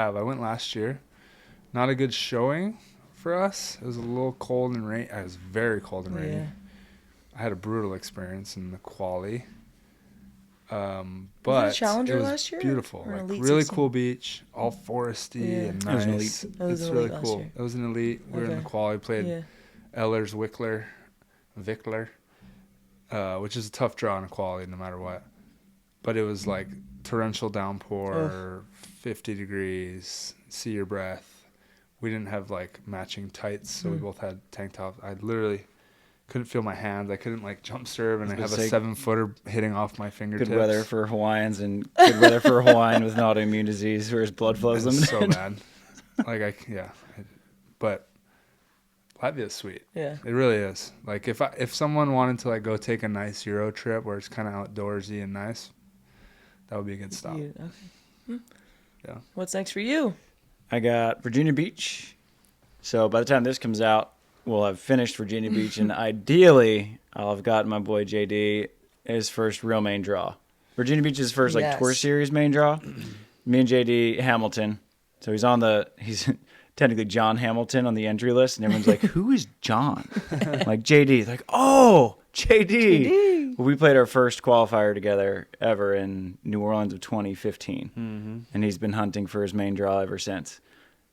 have. I went last year. Not a good showing for us. It was a little cold and rainy. It was very cold and rainy. Yeah. I had a brutal experience in the quali. Was But it a Challenger it was last year? beautiful. Or an Like Elite really 16? cool beach, all foresty and nice. It was an elite. It was It's an really elite last cool. year. It was an elite. We were in the Okay. quali. Played Yeah. Ehlers Wickler, which is a tough draw in a quali no matter what. But it was like torrential downpour, 50 degrees, see your breath. We didn't have like matching tights, so we both had tank tops. I literally couldn't feel my hands. I couldn't like jump serve, and I have a 7-footer hitting off my fingertips. Good weather for Hawaiians and good weather for a Hawaiian with an autoimmune disease where his blood flow is limited. So bad. But Latvia's sweet. Yeah. It really is. Like if someone wanted to like go take a nice Euro trip where it's kind of outdoorsy and nice, that would be a good stop. Okay. Yeah. What's next for you? I got Virginia Beach. So by the time this comes out, we'll have finished Virginia Beach, and ideally, I'll have gotten my boy JD his first real main draw. Virginia Beach is his first like tour series main draw. Me and JD Hamilton. So he's technically John Hamilton on the entry list, and everyone's like, "Who is John?" Like JD, like, "Oh, JD." Well, we played our first qualifier together ever in New Orleans of 2015, and he's been hunting for his main draw ever since.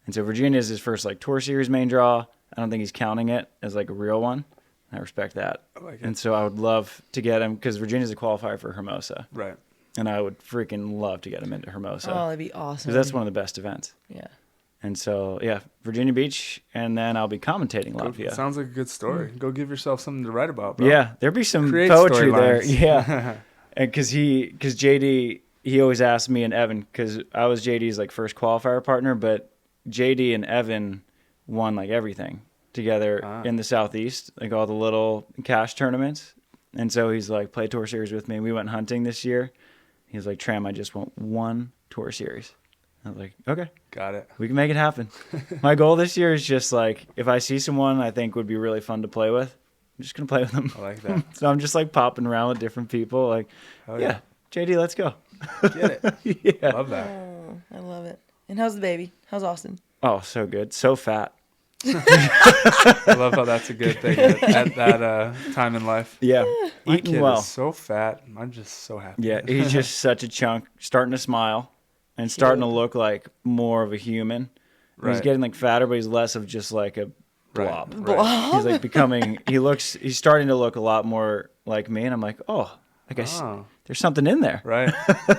And so Virginia is his first like tour series main draw. I don't think he's counting it as like a real one. I respect that. I like it. And so I would love to get him because Virginia's a qualifier for Hermosa. Right. And I would freaking love to get him into Hermosa. Oh, that'd be awesome. Because that's one of the best events. Yeah. And so, yeah, Virginia Beach, and then I'll be commentating Latvia. Sounds like a good story. Go give yourself something to write about, bro. Yeah, there'd be some Create poetry there. storylines. Yeah. And because JD, he always asked me and Evan, because I was JD's like first qualifier partner, but JD and Evan won like everything together in the Southeast, like all the little cash tournaments. And so he's like, play tour series with me. We went hunting this year. He was like, Tram, I just want one tour series. I was like, okay. Got it. We can make it happen. My goal this year is just like, if I see someone I think would be really fun to play with, I'm just going to play with them. I like that. So I'm just like popping around with different people. Like, yeah, JD, let's go. Get it. Yeah. Love that. Oh, I love it. And how's the baby? How's Austin? Oh, so good. So fat. I love how that's a good thing at that time in life. Yeah. My Eating kid well. is so fat. I'm just so happy. Yeah, he's just such a chunk, starting to smile and starting to look like more of a human. Right. He's getting like fatter, but he's less of just like a blob. Right. He's like becoming, he's starting to look a lot more like me. And I'm like, oh, like there's something in there. Right.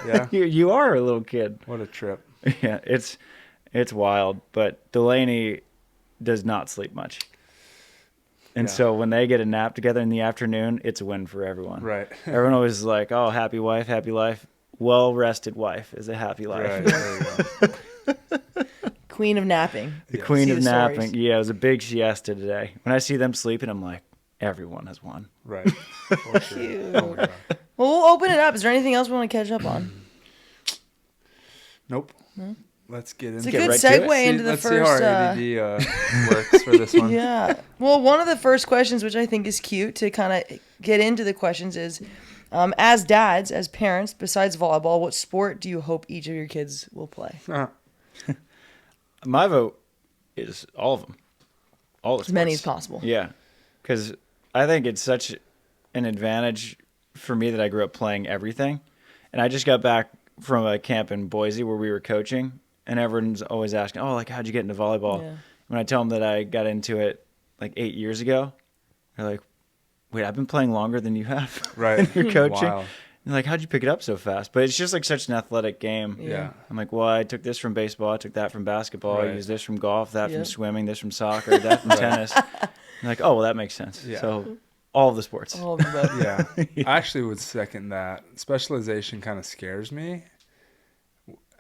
Yeah. You are a little kid. What a trip. Yeah, it's wild. But Delaney does not sleep much. And so when they get a nap together in the afternoon, it's a win for everyone. Right. Everyone always is like, oh, happy wife, happy life. Well-rested wife is a happy life. Right. There you go. Queen of napping. The queen See of the napping. stories. Yeah, it was a big siesta today. When I see them sleeping, I'm like, everyone has won. Right. For sure. Cute. Oh my God. Well, we'll open it up. Is there anything else we want to catch up on? Nope. Let's get It's into a it. good right to it. segue into the Let's first. see how our ADD works for this one. Yeah. Well, one of the first questions, which I think is cute to kind of get into the questions, is as dads, as parents, besides volleyball, what sport do you hope each of your kids will play? My vote is all of them. All the As many as sports. possible. Yeah, because I think it's such an advantage for me that I grew up playing everything. And I just got back from a camp in Boise where we were coaching, and everyone's always asking, oh, like, how'd you get into volleyball? Yeah. When I tell them that I got into it like 8 years ago, they're like, wait, I've been playing longer than you have. Right. And you're coaching. Wow. And like, how'd you pick it up so fast? But it's just like such an athletic game. Yeah. I'm like, well, I took this from baseball, I took that from basketball, I Right. used this from golf, that from Yep. swimming, this from soccer, that from tennis. And like, oh, well, that makes sense. Yeah. So all of the sports. All of them. Yeah. I actually would second that. Specialization kind of scares me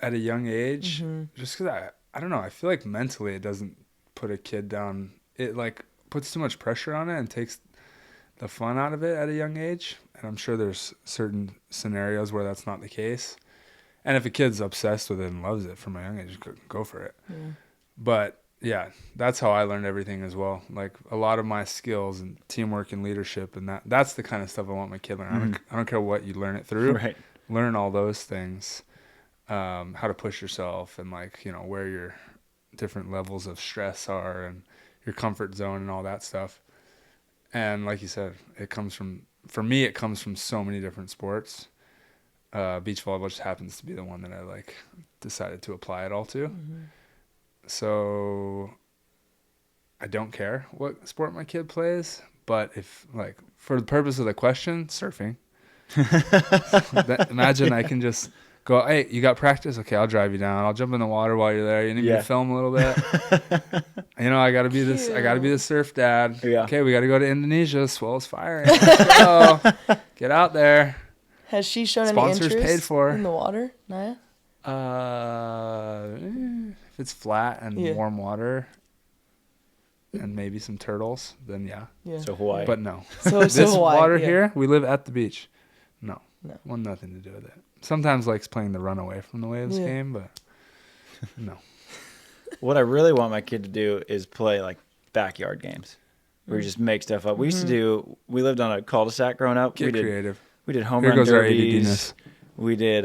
at a young age, just because I don't know. I feel like mentally it doesn't put a kid down. It like puts too much pressure on it and takes the fun out of it at a young age. And I'm sure there's certain scenarios where that's not the case. And if a kid's obsessed with it and loves it from a young age, go for it. Yeah. But yeah, that's how I learned everything as well. Like a lot of my skills and teamwork and leadership, and that's the kind of stuff I want my kid to learn. I don't care what you learn it through. Right. Learn all those things. how to push yourself and like, you know, where your different levels of stress are and your comfort zone and all that stuff. And like you said, for me, it comes from so many different sports. Beach volleyball just happens to be the one that I like decided to apply it all to. Mm-hmm. So I don't care what sport my kid plays, but if like for the purpose of the question, surfing. Imagine I can just go, hey, you got practice? Okay, I'll drive you down. I'll jump in the water while you're there. You need me to film a little bit? You know, I gotta be the surf dad. Yeah. Okay, we gotta go to Indonesia. Swell's firing. Let's go. Get out there. Has she shown any interest paid for. In the water, Naya? If it's flat and warm water and maybe some turtles, then yeah. So Hawaii. But no. So this Hawaii, water here, we live at the beach. No. Want nothing to do with it. Sometimes likes playing the run away from the waves game, but no. What I really want my kid to do is play like backyard games where you just make stuff up. We lived on a cul-de-sac growing up. Get creative. We did home run derbies. We did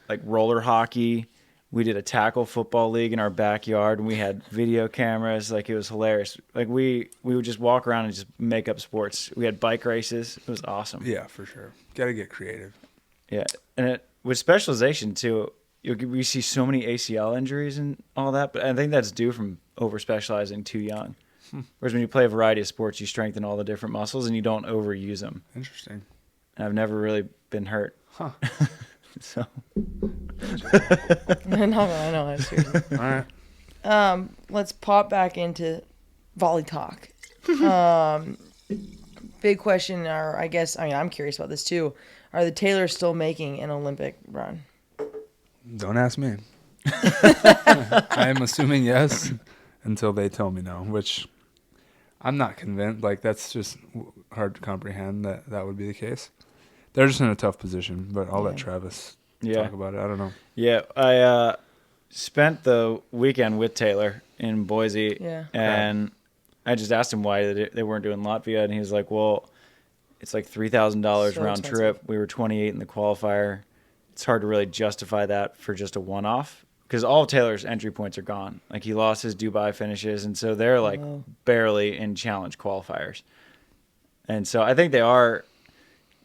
like roller hockey. We did a tackle football league in our backyard, and we had video cameras. Like, it was hilarious. Like, we would just walk around and just make up sports. We had bike races. It was awesome. Yeah, for sure. Got to get creative. Yeah, and with specialization too, we see so many ACL injuries and all that, but I think that's due from over specializing too young. Whereas when you play a variety of sports, you strengthen all the different muscles and you don't overuse them. Interesting. And I've never really been hurt. Huh. So. I know. All right. Let's pop back into volley talk. Big question, or I'm curious about this too. Are the Taylors still making an Olympic run? Don't ask me. I am assuming yes until they tell me no, which I'm not convinced. Like, that's just hard to comprehend that would be the case. They're just in a tough position, but I'll let Travis talk about it. I don't know. Yeah, I spent the weekend with Taylor in Boise, and I just asked him why they weren't doing Latvia, and he was like, well, it's like $3,000 round trip. We were 28 in the qualifier. It's hard to really justify that for just a one-off because all of Taylor's entry points are gone. Like, he lost his Dubai finishes, and so they're like barely in challenge qualifiers. And so I think they are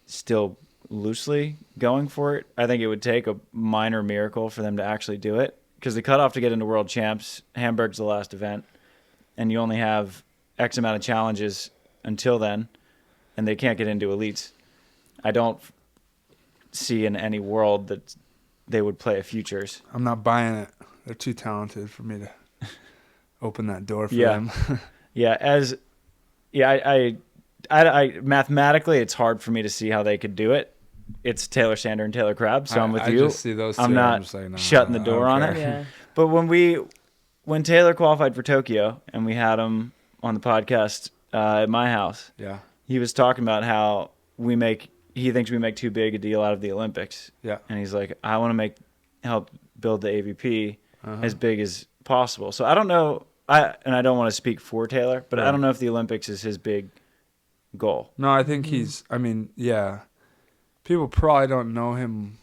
still loosely going for it. I think it would take a minor miracle for them to actually do it because the cutoff to get into world champs, Hamburg's the last event, and you only have X amount of challenges until then, and they can't get into elites. I don't see in any world that they would play a futures. I'm not buying it. They're too talented for me to open that door for them. I mathematically, it's hard for me to see how they could do it. It's Taylor Sander and Taylor Crabb, so I'm with you. Just see those two. I'm not shutting the door on it. Yeah. But when Taylor qualified for Tokyo and we had him on the podcast at my house, he was talking about how he thinks we make too big a deal out of the Olympics. Yeah. And he's like, I want to help build the AVP as big as possible. So I don't know, I don't want to speak for Taylor, but I don't know if the Olympics is his big goal. No, I think people probably don't know him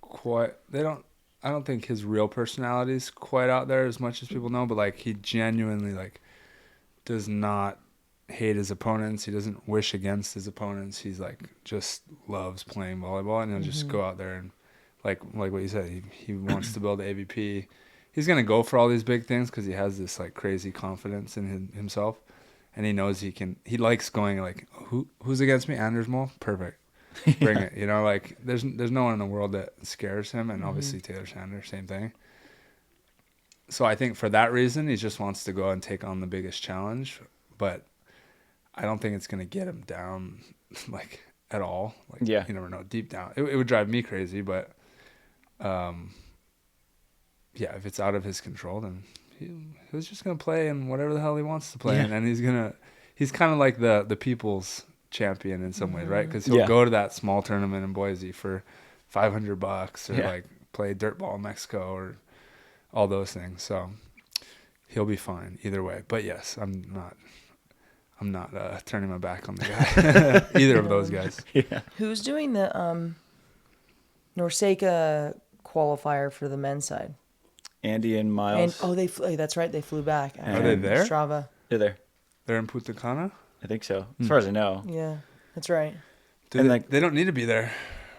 quite. I don't think his real personality is quite out there as much as people know, but like, he genuinely like does not hate his opponents. He doesn't wish against his opponents. He's like, just loves playing volleyball, and he'll just go out there and like what you said, he wants to build the AVP. He's going to go for all these big things because he has this like crazy confidence in himself. And he knows he likes going like, who's against me? Anders Mole? Perfect. Bring it. You know, like, there's no one in the world that scares him. And obviously Taylor Sander, same thing. So I think for that reason, he just wants to go and take on the biggest challenge. But I don't think it's going to get him down, like, at all. Like, you never know. Deep down. It would drive me crazy. But, if it's out of his control, then he's just going to play in whatever the hell he wants to play in. And he's kind of like the people's champion in some ways, right? Because he'll go to that small tournament in Boise for $500 or like play dirt ball in Mexico or all those things. So he'll be fine either way. But yes, I'm not turning my back on the guy, either of those guys. Who's doing the Norseca qualifier for the men's side? Andy and Miles. And that's right, they flew back. Are they there? Strava. They're there. They're in Punta Cana? I think so. As far as I know. Yeah, that's right. Dude, they don't need to be there,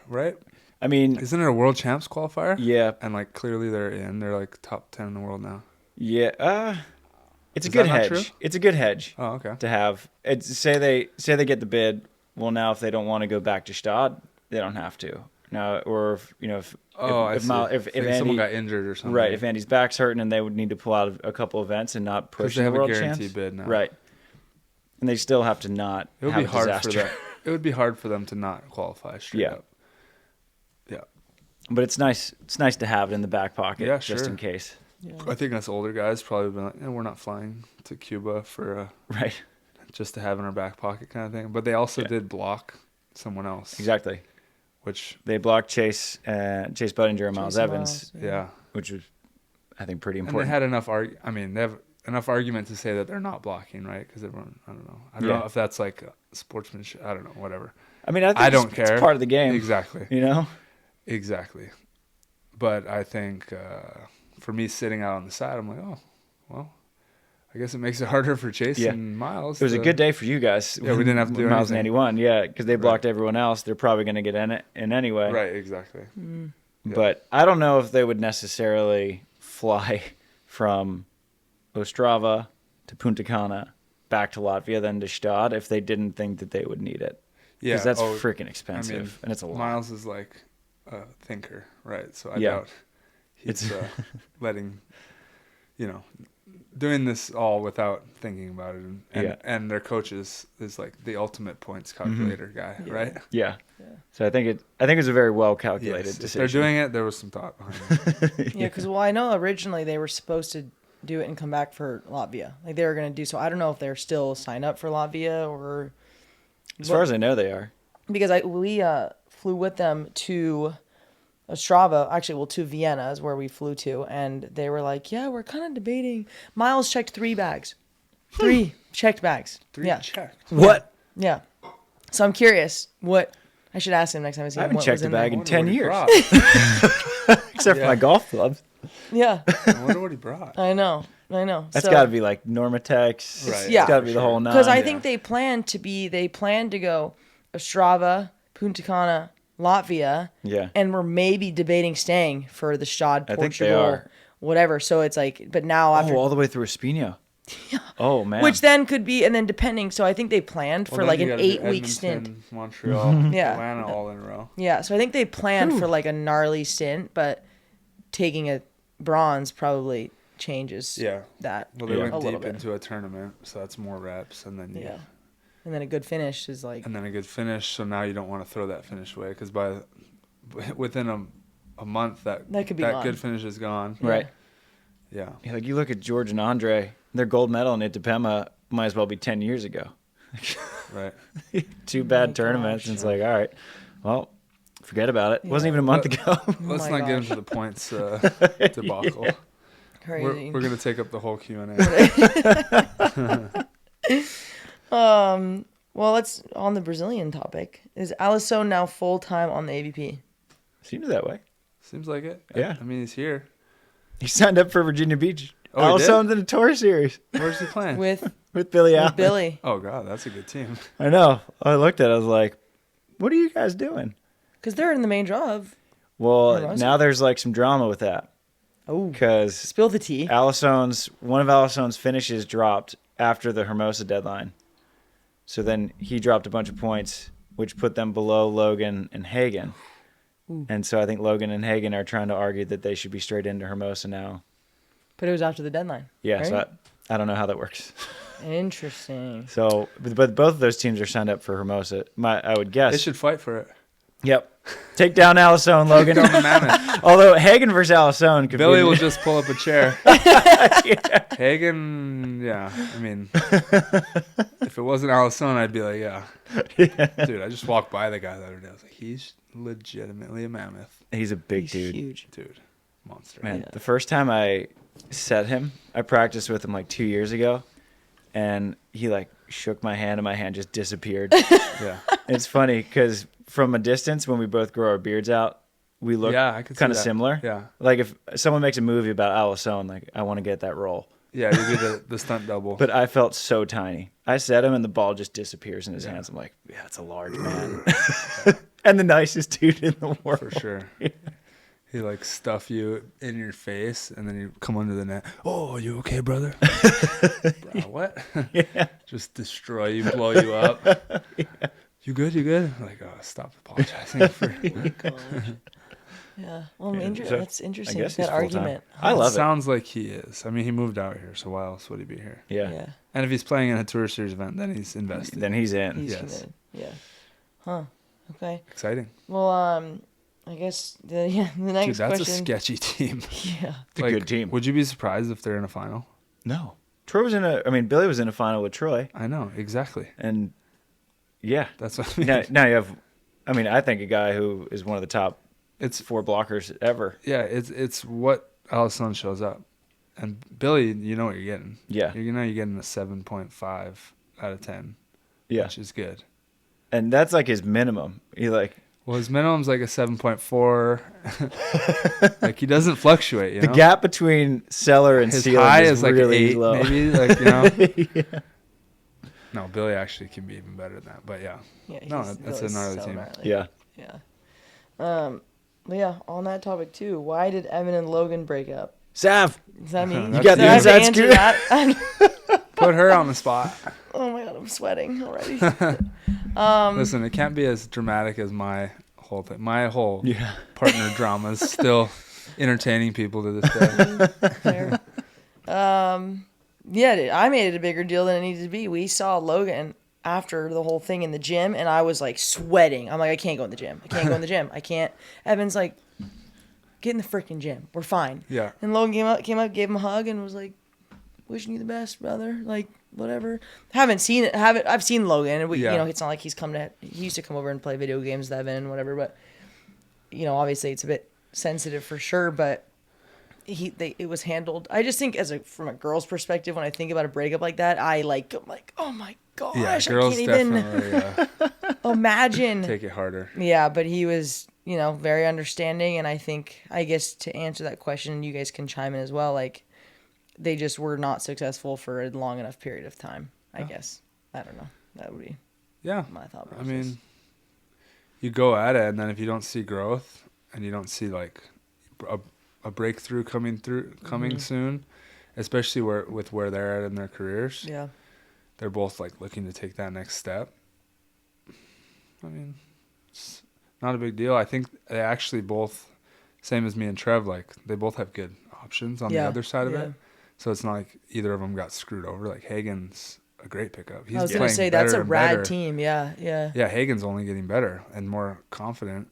right? I mean, isn't it a World Champs qualifier? Yeah. And like clearly they're in. They're like top 10 in the world now. Yeah. It's Is a good that not hedge. true? It's a good hedge. Oh, okay. To have. Say they get the bid. Well, now if they don't want to go back to Stad, they don't have to. Now, or if if someone got injured or something. Right. If Andy's back's hurting and they would need to pull out a couple events and not push the world champs. Because they have a guarantee bid now. Right. And they still have to not it would have be hard disaster. for them. It would be hard for them to not qualify straight up. Yeah. But it's nice. It's nice to have it in the back pocket, just sure. in case. Yeah. I think us older guys probably been like, we're not flying to Cuba for right, just to have in our back pocket kind of thing. But they also did block someone else. Exactly. Which they blocked Chase Budinger and Miles Evans. Yeah. Which was, I think, pretty And important. they had enough they have enough argument to say that they're not blocking, right? Because everyone, I don't know if that's like sportsmanship. I don't know, whatever. I mean, I don't care. It's part of the game. Exactly. You know? Exactly. But I think for me sitting out on the side, I'm like, oh, well, I guess it makes it harder for Chase and Miles. It was a good day for you guys. Yeah, we didn't have to do Miles anything. and Andy won. Yeah, because they blocked everyone else. They're probably going to get in anyway. Right, exactly. Mm. Yeah. But I don't know if they would necessarily fly from Ostrava to Punta Cana back to Latvia, then to Stad, if they didn't think that they would need it. Yeah, because that's freaking expensive, I mean, and it's a lot. Miles is like a thinker, right? So I Yeah. doubt he's letting, doing this all without thinking about it. And their coach is like the ultimate points calculator guy, right? Yeah. So I think it's a very well calculated decision. If they're doing it, there was some thought behind it. Yeah, because I know originally they were supposed to do it and come back for Latvia. Like they were going to do so. I don't know if they're still signed up for Latvia or. As far as I know, they are. Because we flew with them to Ostrava, to Vienna is where we flew to, and they were like, yeah, we're kind of debating. Miles checked 3 bags. 3 checked bags. 3 yeah. checked. What? Yeah. So I'm curious what. I should ask him next time I see him. I haven't checked a bag in 10 years. Except for my golf clubs. Yeah. I wonder what he brought. I know. That's got to be like Normatex. Right. Yeah. It's got to be the whole 9. Because I think they plan to go Ostrava, Punta Cana, Latvia. Yeah. And we're maybe debating staying for the Stad, Portugal, I think they are. Whatever. So it's like, but now after. all the way through Espino. Yeah. Oh, man. Which then could be, and then depending. So I think they planned for like an 8-week stint. Montreal, Yeah. Atlanta, all in a row. Yeah. So I think they planned for like a gnarly stint, but taking a bronze probably changes that. Well, they went a little deep bit. into a tournament, so that's more reps, and then and then a good finish is like. And then a good finish, so now you don't want to throw that finish away because within a month that could be gone. good finish is gone. Right. Yeah. Like you look at George and Andre, their gold medal in Itapema might as well be 10 years ago. Right. 2 bad tournaments, and it's like, all right, well, forget about it. It wasn't even a month ago. Let's not get into the points debacle. Crazy. We're gonna take up the whole Q&A. Well, let's on the Brazilian topic. Is Alison now full time on the AVP? Seems that way. Seems like it. Yeah. I mean, he's here. He signed up for Virginia Beach. Oh, he Alison's in a tour series Where's he playing? With Billy Allen. Billy. Oh God, that's a good team. I know. I looked at it. I was like, what are you guys doing? Because they're in the main draw of. Well, now there's like some drama with that. Oh. Because Spill the tea. one of Alison's finishes dropped after the Hermosa deadline. So then he dropped a bunch of points, which put them below Logan and Hagen. Ooh. And so I think Logan and Hagen are trying to argue that they should be straight into Hermosa now. But it was after the deadline. Yeah, right? so I don't know how that works. Interesting. So, but both of those teams are signed up for Hermosa. I would guess. They should fight for it. Yep. Take down Alison, Logan. Take down the mammoth. Although Hagen versus Alison could Billy be... will just pull up a chair. Hagen, yeah. I mean, if it wasn't Alison, I'd be like, yeah. Dude, I just walked by the guy the other day. I was like, he's legitimately a mammoth. He's a big He's dude. huge. Dude, monster. Man, the first time I set him, I practiced with him like 2 years ago, and he like shook my hand and my hand just disappeared. Yeah. It's funny because from a distance, when we both grow our beards out, we look Yeah, I could see kind of that. similar. Yeah. Like if someone makes a movie about Alison, like I want to get that role. Yeah, you do the stunt double. But I felt so tiny. I set him and the ball just disappears in his hands. I'm like, yeah, it's a large man. And the nicest dude in the world. For sure. He like stuff you in your face and then you come under the net. Oh, are you okay, brother? Bro, what? Yeah. Just destroy you, blow you up. Yeah. You good? You good? Like, oh, stop apologizing for. Yeah. Well, So, that's interesting. I guess That he's full-time. argument. I love it. Sounds like he is. I mean, he moved out here, so why else would he be here? Yeah. Yeah. And if he's playing in a tour series event, then he's invested. Then he's in. He's Yes. committed. Yeah. Huh. Okay. Exciting. Well, I guess the next Dude, that's question. a sketchy team. Yeah. It's a good team. Would you be surprised if they're in a final? No. Billy was in a final with Troy. I know, exactly. And yeah. That's what I mean. Now you have, I think a guy who is one of the top It's 4 blockers ever. Yeah, it's what Alison shows up. And Billy, you know what you're getting. Yeah. You know you're getting a 7.5 out of 10. Yeah. Which is good. And that's like his minimum. Well, his minimum's like a 7.4. Like he doesn't fluctuate, you know? The gap between cellar and His ceiling high is like really 8 low. maybe, like, you know. Yeah. No, Billy actually can be even better than that. But yeah. Yeah. No, he's that's really another so team. gnarly. Yeah. Yeah. But yeah, on that topic too, why did Evan and Logan break up? Sav. Does that mean You got the do I have to inside answer scoop? that? Put her on the spot. Oh my god, I'm sweating already. Listen, it can't be as dramatic as my whole thing. My whole Yeah. partner drama is still entertaining people to this day. Fair. Yeah, I made it a bigger deal than it needed to be. We saw Logan after the whole thing in the gym, and I was like sweating. I'm like, I can't go in the gym. I can't go in the gym. I can't. Evan's like, get in the freaking gym. We're fine. Yeah. And Logan came up, gave him a hug, and was like, wishing you the best, brother. Like, whatever. I've seen Logan, and Yeah. you know, it's not like he used to come over and play video games with Evan and whatever, but you know, obviously it's a bit sensitive for sure, but it was handled. I just think from a girl's perspective, when I think about a breakup like that, I'm like, oh my gosh, Yeah, I girls can't even definitely imagine. take it harder. Yeah, but he was, you know, very understanding, and I guess to answer that question, you guys can chime in as well, like, they just were not successful for a long enough period of time, I guess. I don't know. That would be my thought process. I mean, you go at it, and then if you don't see growth and you don't see like a breakthrough coming soon, especially with where they're at in their careers, yeah, they're both like looking to take that next step. I mean, it's not a big deal. I think they actually both, same as me and Trev, like they both have good options on the other side of it. So it's not like either of them got screwed over. Like Hagen's a great pickup. He's I was going to playing say, that's better a and rad better. team. Yeah. Yeah, Hagen's only getting better and more confident.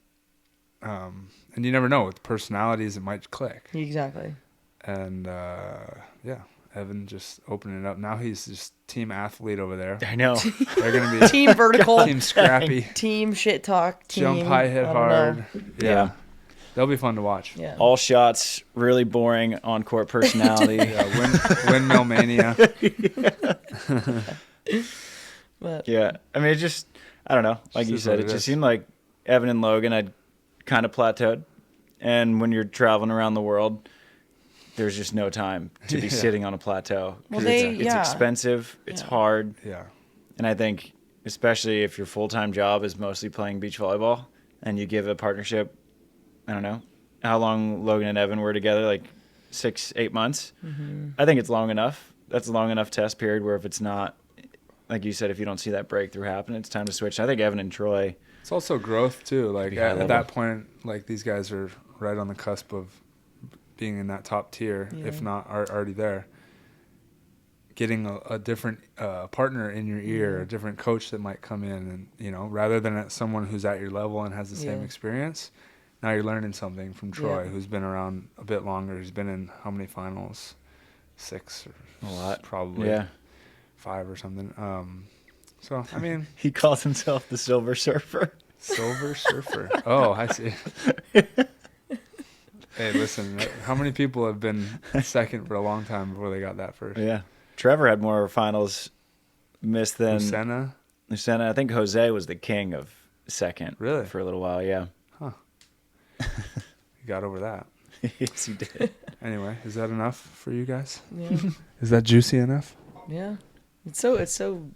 And you never know. With personalities, it might click. Exactly. And, Evan just opening it up. Now he's just team athlete over there. I know. They're going to be Team vertical. team scrappy. Team shit talk. Team Jump high, hit I don't hard. know. Yeah. They'll be fun to watch. Yeah. All shots, really boring on-court personality. Yeah, windmill mania. But Yeah. I mean, it just, I don't know. Like Just you is said, what it it just is. seemed like Evan and Logan had kind of plateaued. And when you're traveling around the world, there's just no time to be Yeah. sitting on a plateau. 'Cause Well, it's expensive. It's Yeah. hard. Yeah. And I think, especially if your full-time job is mostly playing beach volleyball and you give a partnership, I don't know how long Logan and Evan were together, like 6-8 months. Mm-hmm. I think it's long enough. That's a long enough test period where if it's not, like you said, if you don't see that breakthrough happen, it's time to switch. I think Evan and Troy. It's also growth too. Like Be high at level. that point, like these guys are right on the cusp of being in that top tier, if not already there. Getting a different partner in your ear, a different coach that might come in, and rather than at someone who's at your level and has the same Yeah. experience, now you're learning something from Troy, Yeah. who's been around a bit longer. He's been in how many finals? 6 or A lot. probably. Yeah. 5 or something. So I mean, He calls himself the Silver Surfer. Silver Surfer. Oh, I see. Hey, listen, how many people have been second for a long time before they got that first? Yeah. Trevor had more finals missed than Lucena? Lucena. I think Jose was the king of second. Really? For a little while, yeah. he got over that. Yes, he did. Anyway, is that enough for you guys? Yeah. Is that juicy enough? Yeah. It's so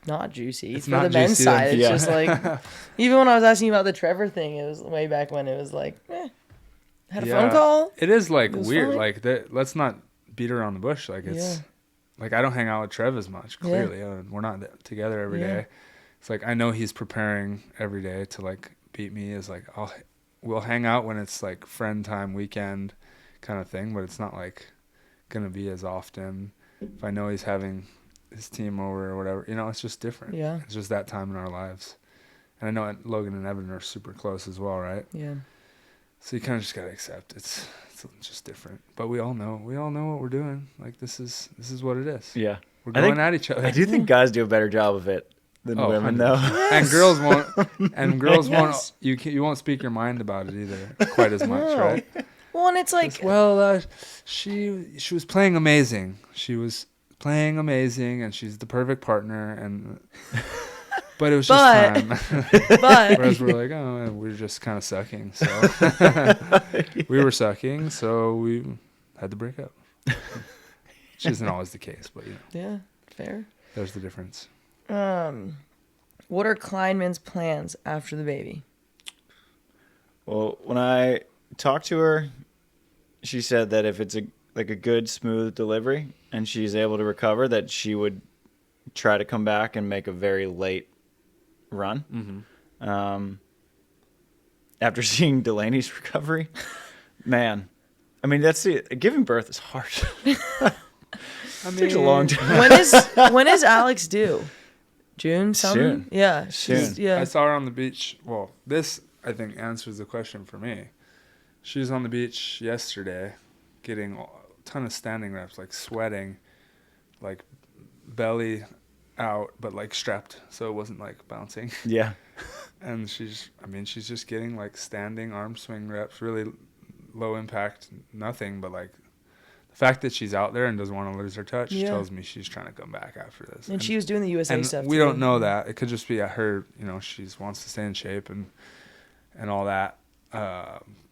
not juicy. It's for not the men's juicy, side. It's yeah. just like, even when I was asking you about the Trevor thing, it was way back when it was like, had a phone call. It is like It was weird. fine. Like let's not beat around the bush. Like it's like I don't hang out with Trev as much. Clearly, we're not together every day. It's like I know he's preparing every day to like beat me. Is like we'll hang out when it's like friend time, weekend kind of thing, but it's not like gonna be as often. If I know he's having his team over or whatever, it's just different. Yeah. It's just that time in our lives. And I know Logan and Evan are super close as well, right? Yeah. So you kind of just gotta accept it's just different. But we all know what we're doing. Like this is what it is. Yeah. We're going at each other. I do think guys do a better job of it than women, 100%. though. And girls won't. And girls Yes. won't. You won't speak your mind about it either quite as much, right? Well, and it's like, She was playing amazing. She was playing amazing, and she's the perfect partner. And but it was just time. but Whereas we're like, oh, we're just kind of sucking. So we were sucking, so we had to break up. Which isn't always the case, but yeah, fair. there's the difference. What are Kleinman's plans after the baby? Well, when I talked to her, she said that if it's a good, smooth delivery and she's able to recover, that she would try to come back and make a very late run. Mm-hmm. After seeing Delaney's recovery, man, I mean, giving birth is hard. It takes a long time. When is Alex due? June something? Soon. Yeah. Soon. Yeah. I saw her on the beach. Well, this, I think, answers the question for me. She was on the beach yesterday getting a ton of standing reps, like sweating, like belly out, but like strapped, so it wasn't like bouncing. Yeah. And she's just getting like standing arm swing reps, really low impact, nothing, but like the fact that she's out there and doesn't want to lose her touch tells me she's trying to come back after this. And she was doing the USA and stuff we too. don't know that. It could just be her, she wants to stay in shape and all that.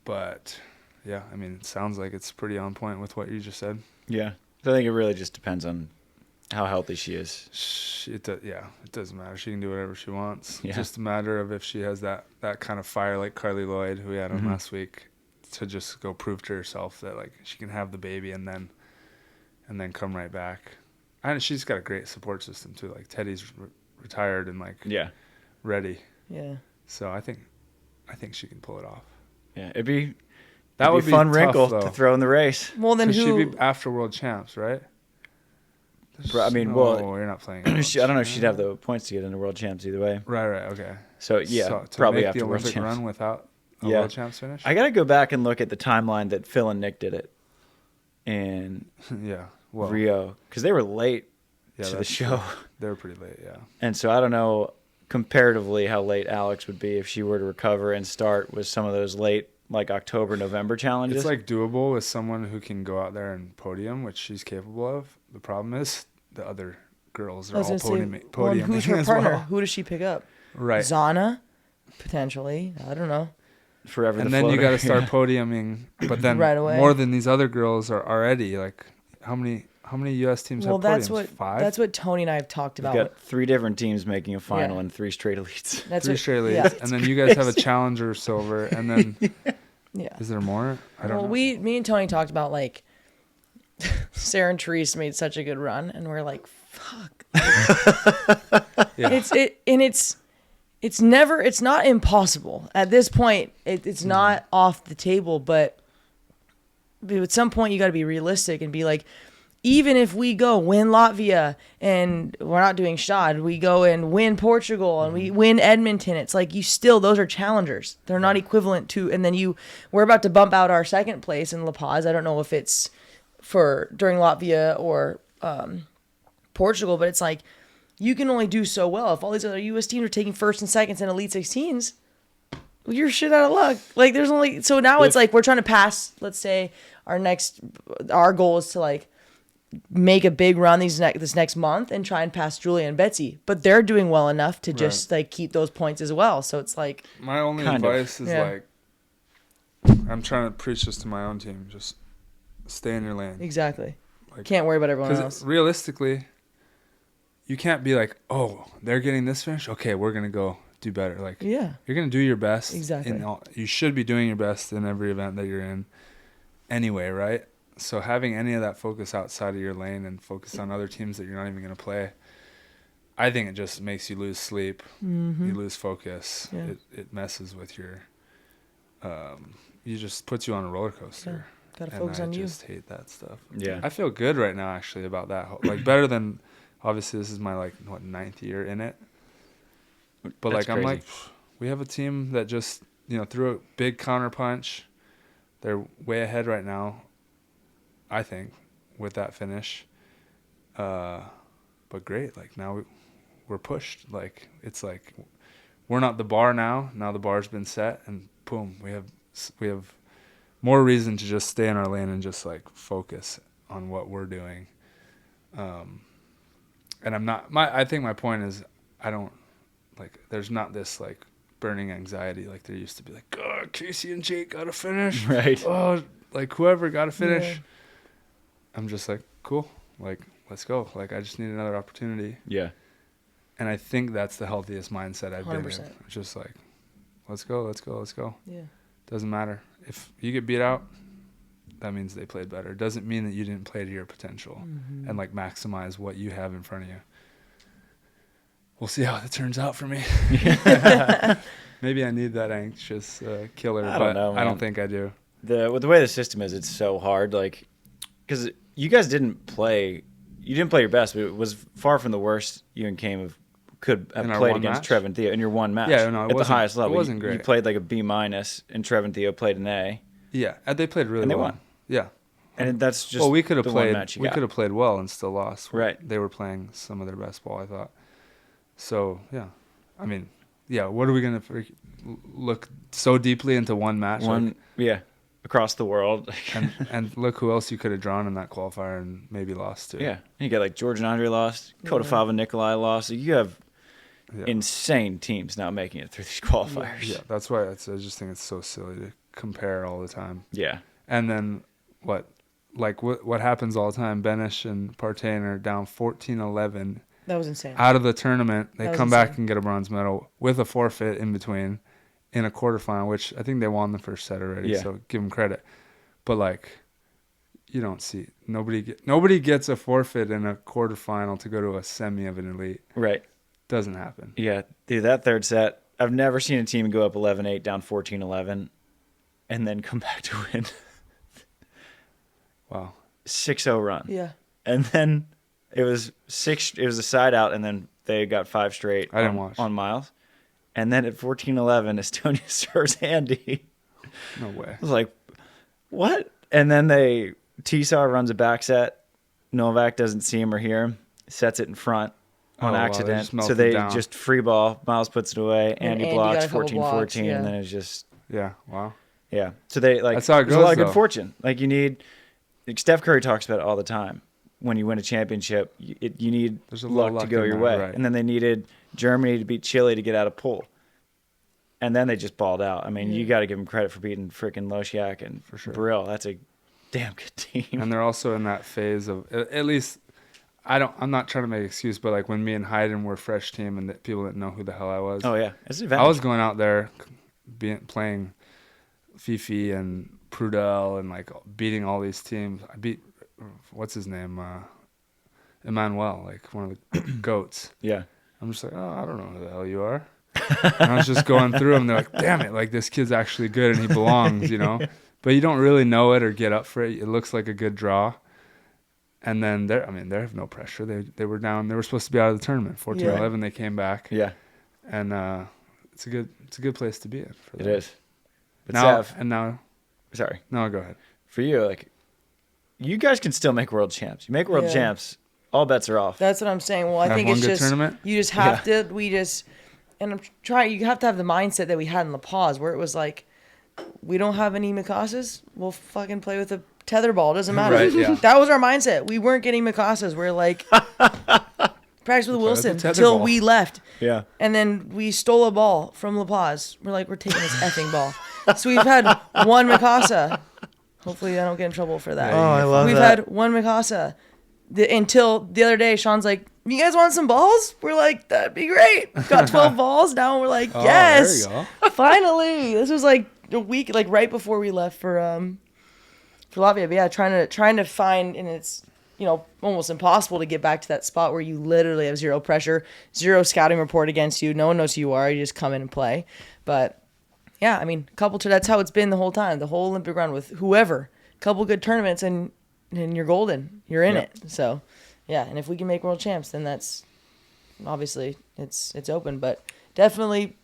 But yeah, I mean, it sounds like it's pretty on point with what you just said. Yeah. So I think it really just depends on how healthy she is. It doesn't matter. She can do whatever she wants. Yeah. It's just a matter of if she has that kind of fire like Carly Lloyd, who we had on last week, to just go prove to herself that like she can have the baby and then come right back. And she's got a great support system too. Like Teddy's retired and like ready. Yeah. So I think she can pull it off. Yeah, it'd be That a would be fun tough, wrinkle though. to throw in the race. Well, then 'Cause who? she'd be after world champs, right? You're not playing. I don't know if she'd have the points to get into world champs either way. Right. Okay. So yeah, to probably make after the world Olympic champs. run without a Yeah. world champs finish. I gotta go back and look at the timeline that Phil and Nick did it in Yeah. Well, Rio, because they were late yeah, to the that's show, true. They were pretty late. Yeah. and so I don't know comparatively how late Alex would be if she were to recover and start with some of those late, like October, November challenges. It's like doable with someone who can go out there and podium, which she's capable of. The problem is the other girls are all podiuming who's her as partner? well. Who does she pick up? Right. Zana, potentially. I don't know. forever. And the then you floater. got to start podiuming, but then Right away. more than these other girls are already like how many U.S. teams have podiums? 5? That's what Tony and I have talked We've about. got 3 different teams making a final Yeah. and 3 straight elites. That's 3 what, straight leads, yeah. and then you guys have a challenger silver, and then Yeah. is there more? I don't know. Me and Tony talked about like Sarah and Therese made such a good run, and we're like, fuck. Yeah. It's not impossible at this point. It's not off the table, but at some point you got to be realistic and be like, even if we go win Latvia and we're not doing Stade, we go and win Portugal and we win Edmonton. It's like those are challengers. They're not equivalent to, and then we're about to bump out our second place in La Paz. I don't know if it's during Latvia or Portugal, but it's like, you can only do so well. If all these other U.S. teams are taking first and seconds in Elite 16s, you're shit out of luck. Like so now it's like we're trying to pass, let's say our goal is to like make a big run this next month and try and pass Julia and Betsy, but they're doing well enough to just like keep those points as well. So it's like My only Kind of. advice is Yeah. like I'm trying to preach this to my own team. Just stay in your lane. Exactly. Like, can't worry about everyone else. Realistically, you can't be like, oh, they're getting this finish. Okay, we're gonna go do better. Like, Yeah. you're gonna do your best. Exactly. You should be doing your best in every event that you're in. Anyway, right? So having any of that focus outside of your lane and focus on other teams that you're not even gonna play, I think it just makes you lose sleep. Mm-hmm. You lose focus. Yeah. It messes with your. You just puts you on a roller coaster. Yeah. Gotta focus on you. I just hate that stuff. Yeah. I feel good right now actually about that. Like better than, obviously this is my like 9th year in it. But That's like I'm crazy. like, we have a team that just threw a big counter punch. They're way ahead right now, I think, with that finish. But great, like now we're pushed. Like it's like we're not the bar now. Now the bar's been set, and boom, we have more reason to just stay in our lane and just like focus on what we're doing. And I'm not. I think my point is I don't like. There's not this like burning anxiety like there used to be. Like, oh, Casey and Jake got to finish. Right. Oh, like whoever got to finish. Yeah. I'm just like, cool. Like, let's go. Like, I just need another opportunity. Yeah. And I think that's the healthiest mindset I've been in. 100%. It's just like, let's go, let's go, let's go. Yeah. Doesn't matter. If you get beat out, that means they played better. It doesn't mean that you didn't play to your potential and like maximize what you have in front of you. We'll see how it turns out for me. Maybe I need that anxious killer, I but don't know, I man. don't think I do. With the way the system is, it's so hard. Like, because you guys didn't play your best, but it was far from the worst you and Cam could have In our played one against match? Trev and Theo in your one match. Yeah, no, it at the wasn't- highest level. it wasn't You great. played like a B-, and Trev and Theo played an A, Yeah, and they played really and they well. won. Yeah. And that's just Well, we could have the one played. match you We got. could have played well and still lost. Right. They were playing some of their best ball, I thought. So yeah, I mean, yeah. What are we gonna look so deeply into one match? Across the world. And look who else you could have drawn in that qualifier and maybe lost to. Yeah, you got like George and Andre lost, Kodafava and Nikolai lost. So you have Yeah. insane teams not making it through these qualifiers. Yeah, that's why I just think it's so silly to compare all the time. Yeah. And then what happens all the time? Benish and Partain are down 14-11 That was insane. out of the tournament. They That was come back insane. and get a bronze medal with a forfeit in between in a quarterfinal, which I think they won the first set already. Yeah. So give them credit. But like, you don't see nobody gets a forfeit in a quarterfinal to go to a semi of an elite. Right. Doesn't happen. Yeah, dude, that third set, I've never seen a team go up 11-8, down 14-11, and then come back to win. Wow. 6-0 run. Yeah. And then it was a side out, and then they got 5 straight I didn't watch. on Miles. And then at 14-11, Estonia serves Andy. No way. I was like, what? And then Tsar runs a back set. Novak doesn't see him or hear him. Sets it in front on Oh, wow, they accident. just So melted they down. just free ball. Miles puts it away. And Andy Andy blocks got a couple 14-14. blocks, yeah. And then it's just, Yeah. Wow. yeah. So they That's how it there's a lot goes, of good though. fortune. Like Steph Curry talks about it all the time. When you win a championship, you need There's a little luck to luck go in your there, way. right. And then they needed Germany to beat Chile to get out of pool. And then they just balled out. I mean, you got to give them credit for beating freaking Losiak and sure. Burrell. That's a damn good team. And they're also in that phase of, at least, I'm not trying to make an excuse, but like when me and Hagen were a fresh team and that people didn't know who the hell I was. Oh yeah, it's an I advantage. was going out there playing Fifi and Prudel and like beating all these teams. I beat, what's his name? Emmanuel, like one of the goats. Yeah. I'm just like, oh, I don't know who the hell you are. And I was just going through them. They're like, damn it, like this kid's actually good and he belongs, you know. But you don't really know it or get up for it. It looks like a good draw. And then they have no pressure. They were down. They were supposed to be out of the tournament. 14-11, they came back. Yeah. And it's a good place to be in. For It them. is. But Now Sav, sorry. No, go ahead. For you, like, you guys can still make world champs. You make world Yeah. champs, all bets are off. That's what I'm saying. Well, I Have think one it's good just tournament? you just have to. And I'm trying. You have to have the mindset that we had in La Paz, where it was like, we don't have any Mikases. We'll fucking play with a tether ball. It doesn't matter. Right, yeah. That was our mindset. We weren't getting Mikases. We're like, practice with Wilson tether till ball. we left. Yeah. And then we stole a ball from La Paz. We're like, we're taking this effing ball. So we've had one Mikasa. Hopefully I don't get in trouble for that. Oh, I love We've had one Mikasa. Until the other day, Sean's like, you guys want some balls? We're like, that'd be great. Got 12 balls. Now we're like, yes. There you go. Finally. This was like a week, like right before we left for Latvia. But yeah, trying to find, and it's, almost impossible to get back to that spot where you literally have zero pressure, zero scouting report against you. No one knows who you are. You just come in and play. But yeah, I mean, that's how it's been the whole time, the whole Olympic run with whoever. Couple good tournaments and you're golden. You're in it. So yeah, and if we can make world champs, then that's obviously it's open. But definitely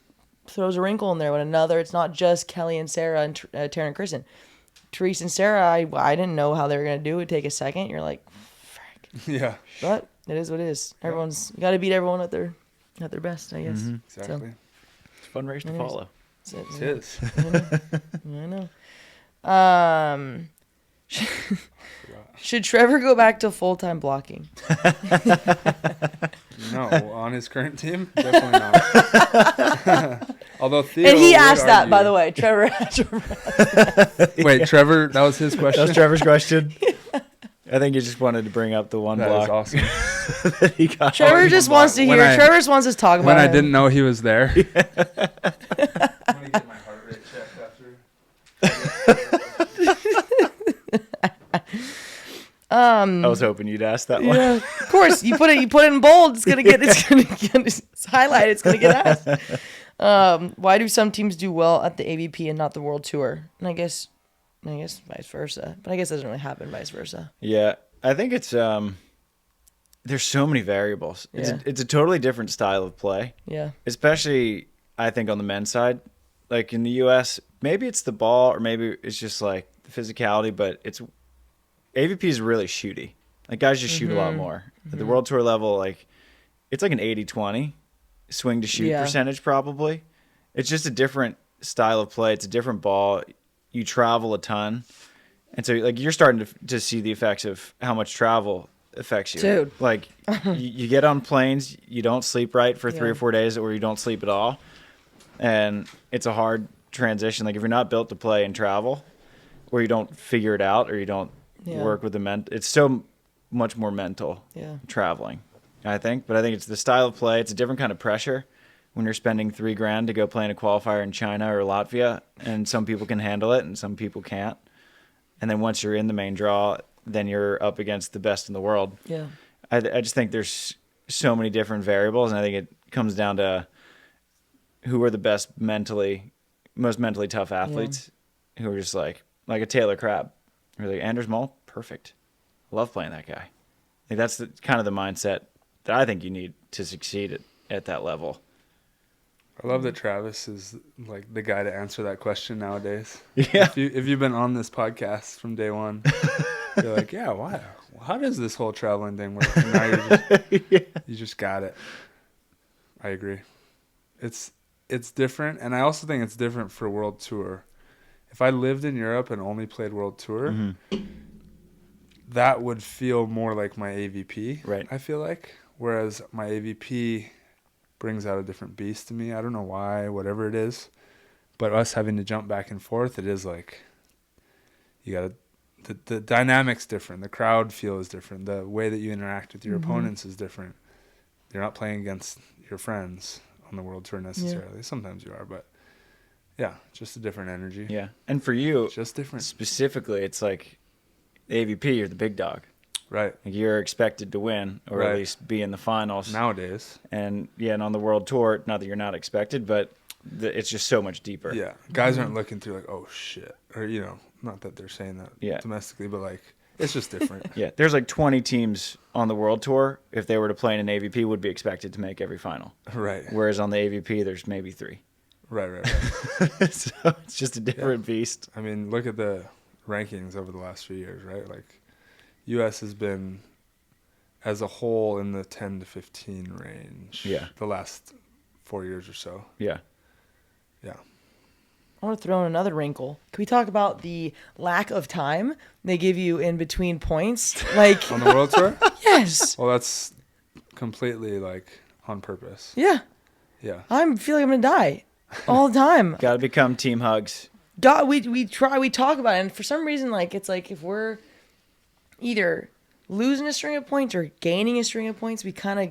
throws a wrinkle in there when it's not just Kelly and Sarah and Tara and Kristen. Therese and Sarah, I didn't know how they were gonna do. It'd take a second. You're like, frick. Yeah. But it is what it is. You got to beat everyone at their best, I guess. Mm-hmm. Exactly. So, It's a fun race to follow. It is. I know. Should Trevor go back to full-time blocking? No, on his current team, definitely not. Although Theo, and he asked that, by the way. Trevor asked. Wait, Trevor, that was his question. That was Trevor's question. I think he just wanted to bring up the one That block. is awesome. That he got. Trevor just wants to hear. Trevor just wants us to talk about When I him. didn't know he was there. I'm gonna get my heart rate checked after. I was hoping you'd ask that one. Yeah, of course. You put it in bold. It's gonna get it's highlighted. It's gonna get asked. Why do some teams do well at the AVP and not the World Tour? And I guess vice versa. But I guess it doesn't really happen vice versa. Yeah, I think it's there's so many variables. It's a totally different style of play. Yeah. Especially, I think, on the men's side. Like in the U.S., maybe it's the ball or maybe it's just like the physicality, but AVP is really shooty. Like guys just shoot a lot more. At the World Tour level, like it's like an 80-20 swing to shoot percentage probably. It's just a different style of play. It's a different ball. You travel a ton. And so like you're starting to see the effects of how much travel affects you. Dude. Like you get on planes, you don't sleep right for 3 or 4 days, or you don't sleep at all. And it's a hard transition. Like if you're not built to play and travel, or you don't figure it out, or you don't work with it's so much more mental traveling, I think. But I think it's the style of play. It's a different kind of pressure when you're spending $3,000 to go play in a qualifier in China or Latvia, and some people can handle it and some people can't. And then once you're in the main draw, then you're up against the best in the world. Yeah. I just think there's so many different variables, and I think it comes down to who are the most mentally tough athletes, who are just like a Taylor Crabb. Really, Anders Mole, perfect. I love playing that guy. Like that's kind of the mindset that I think you need to succeed at that level. I love that Travis is like the guy to answer that question nowadays. Yeah. If you've been on this podcast from day one, you're like, yeah, why? How does this whole traveling thing work? And now you just got it. I agree. It's different, and I also think it's different for World Tour. If I lived in Europe and only played World Tour, that would feel more like my AVP. Right. I feel like, whereas my AVP brings out a different beast to me. I don't know why, whatever it is. But us having to jump back and forth, it is like you got to the dynamic's different. The crowd feel is different. The way that you interact with your opponents is different. You're not playing against your friends on the World Tour necessarily. Sometimes you are, but yeah, just a different energy. Yeah. And for you, Just different. specifically, it's like the AVP, you're the big dog. Right. Like you're expected to win, or Right. at least be in the finals. Nowadays. And and on the World Tour, not that you're not expected, but it's just so much deeper. Yeah. Guys aren't looking through like, oh shit. Or, not that they're saying that domestically, but like, it's just different. Yeah. There's like 20 teams on the World Tour, if they were to play in an AVP, would be expected to make every final. Right. Whereas on the AVP, there's maybe 3. Right. So it's just a different beast. I mean, look at the rankings over the last few years, right? Like, U.S. has been, as a whole, in the 10 to 15 range. Yeah. The last 4 years or so. Yeah. Yeah. I want to throw in another wrinkle. Can we talk about the lack of time they give you in between points? Like On the World Tour? yes. Well, that's completely, like, on purpose. Yeah. Yeah. I feel like I'm gonna die all the time. Got to become team hugs. we talk about it, and for some reason, like, it's like if we're either losing a string of points or gaining a string of points, we kind of,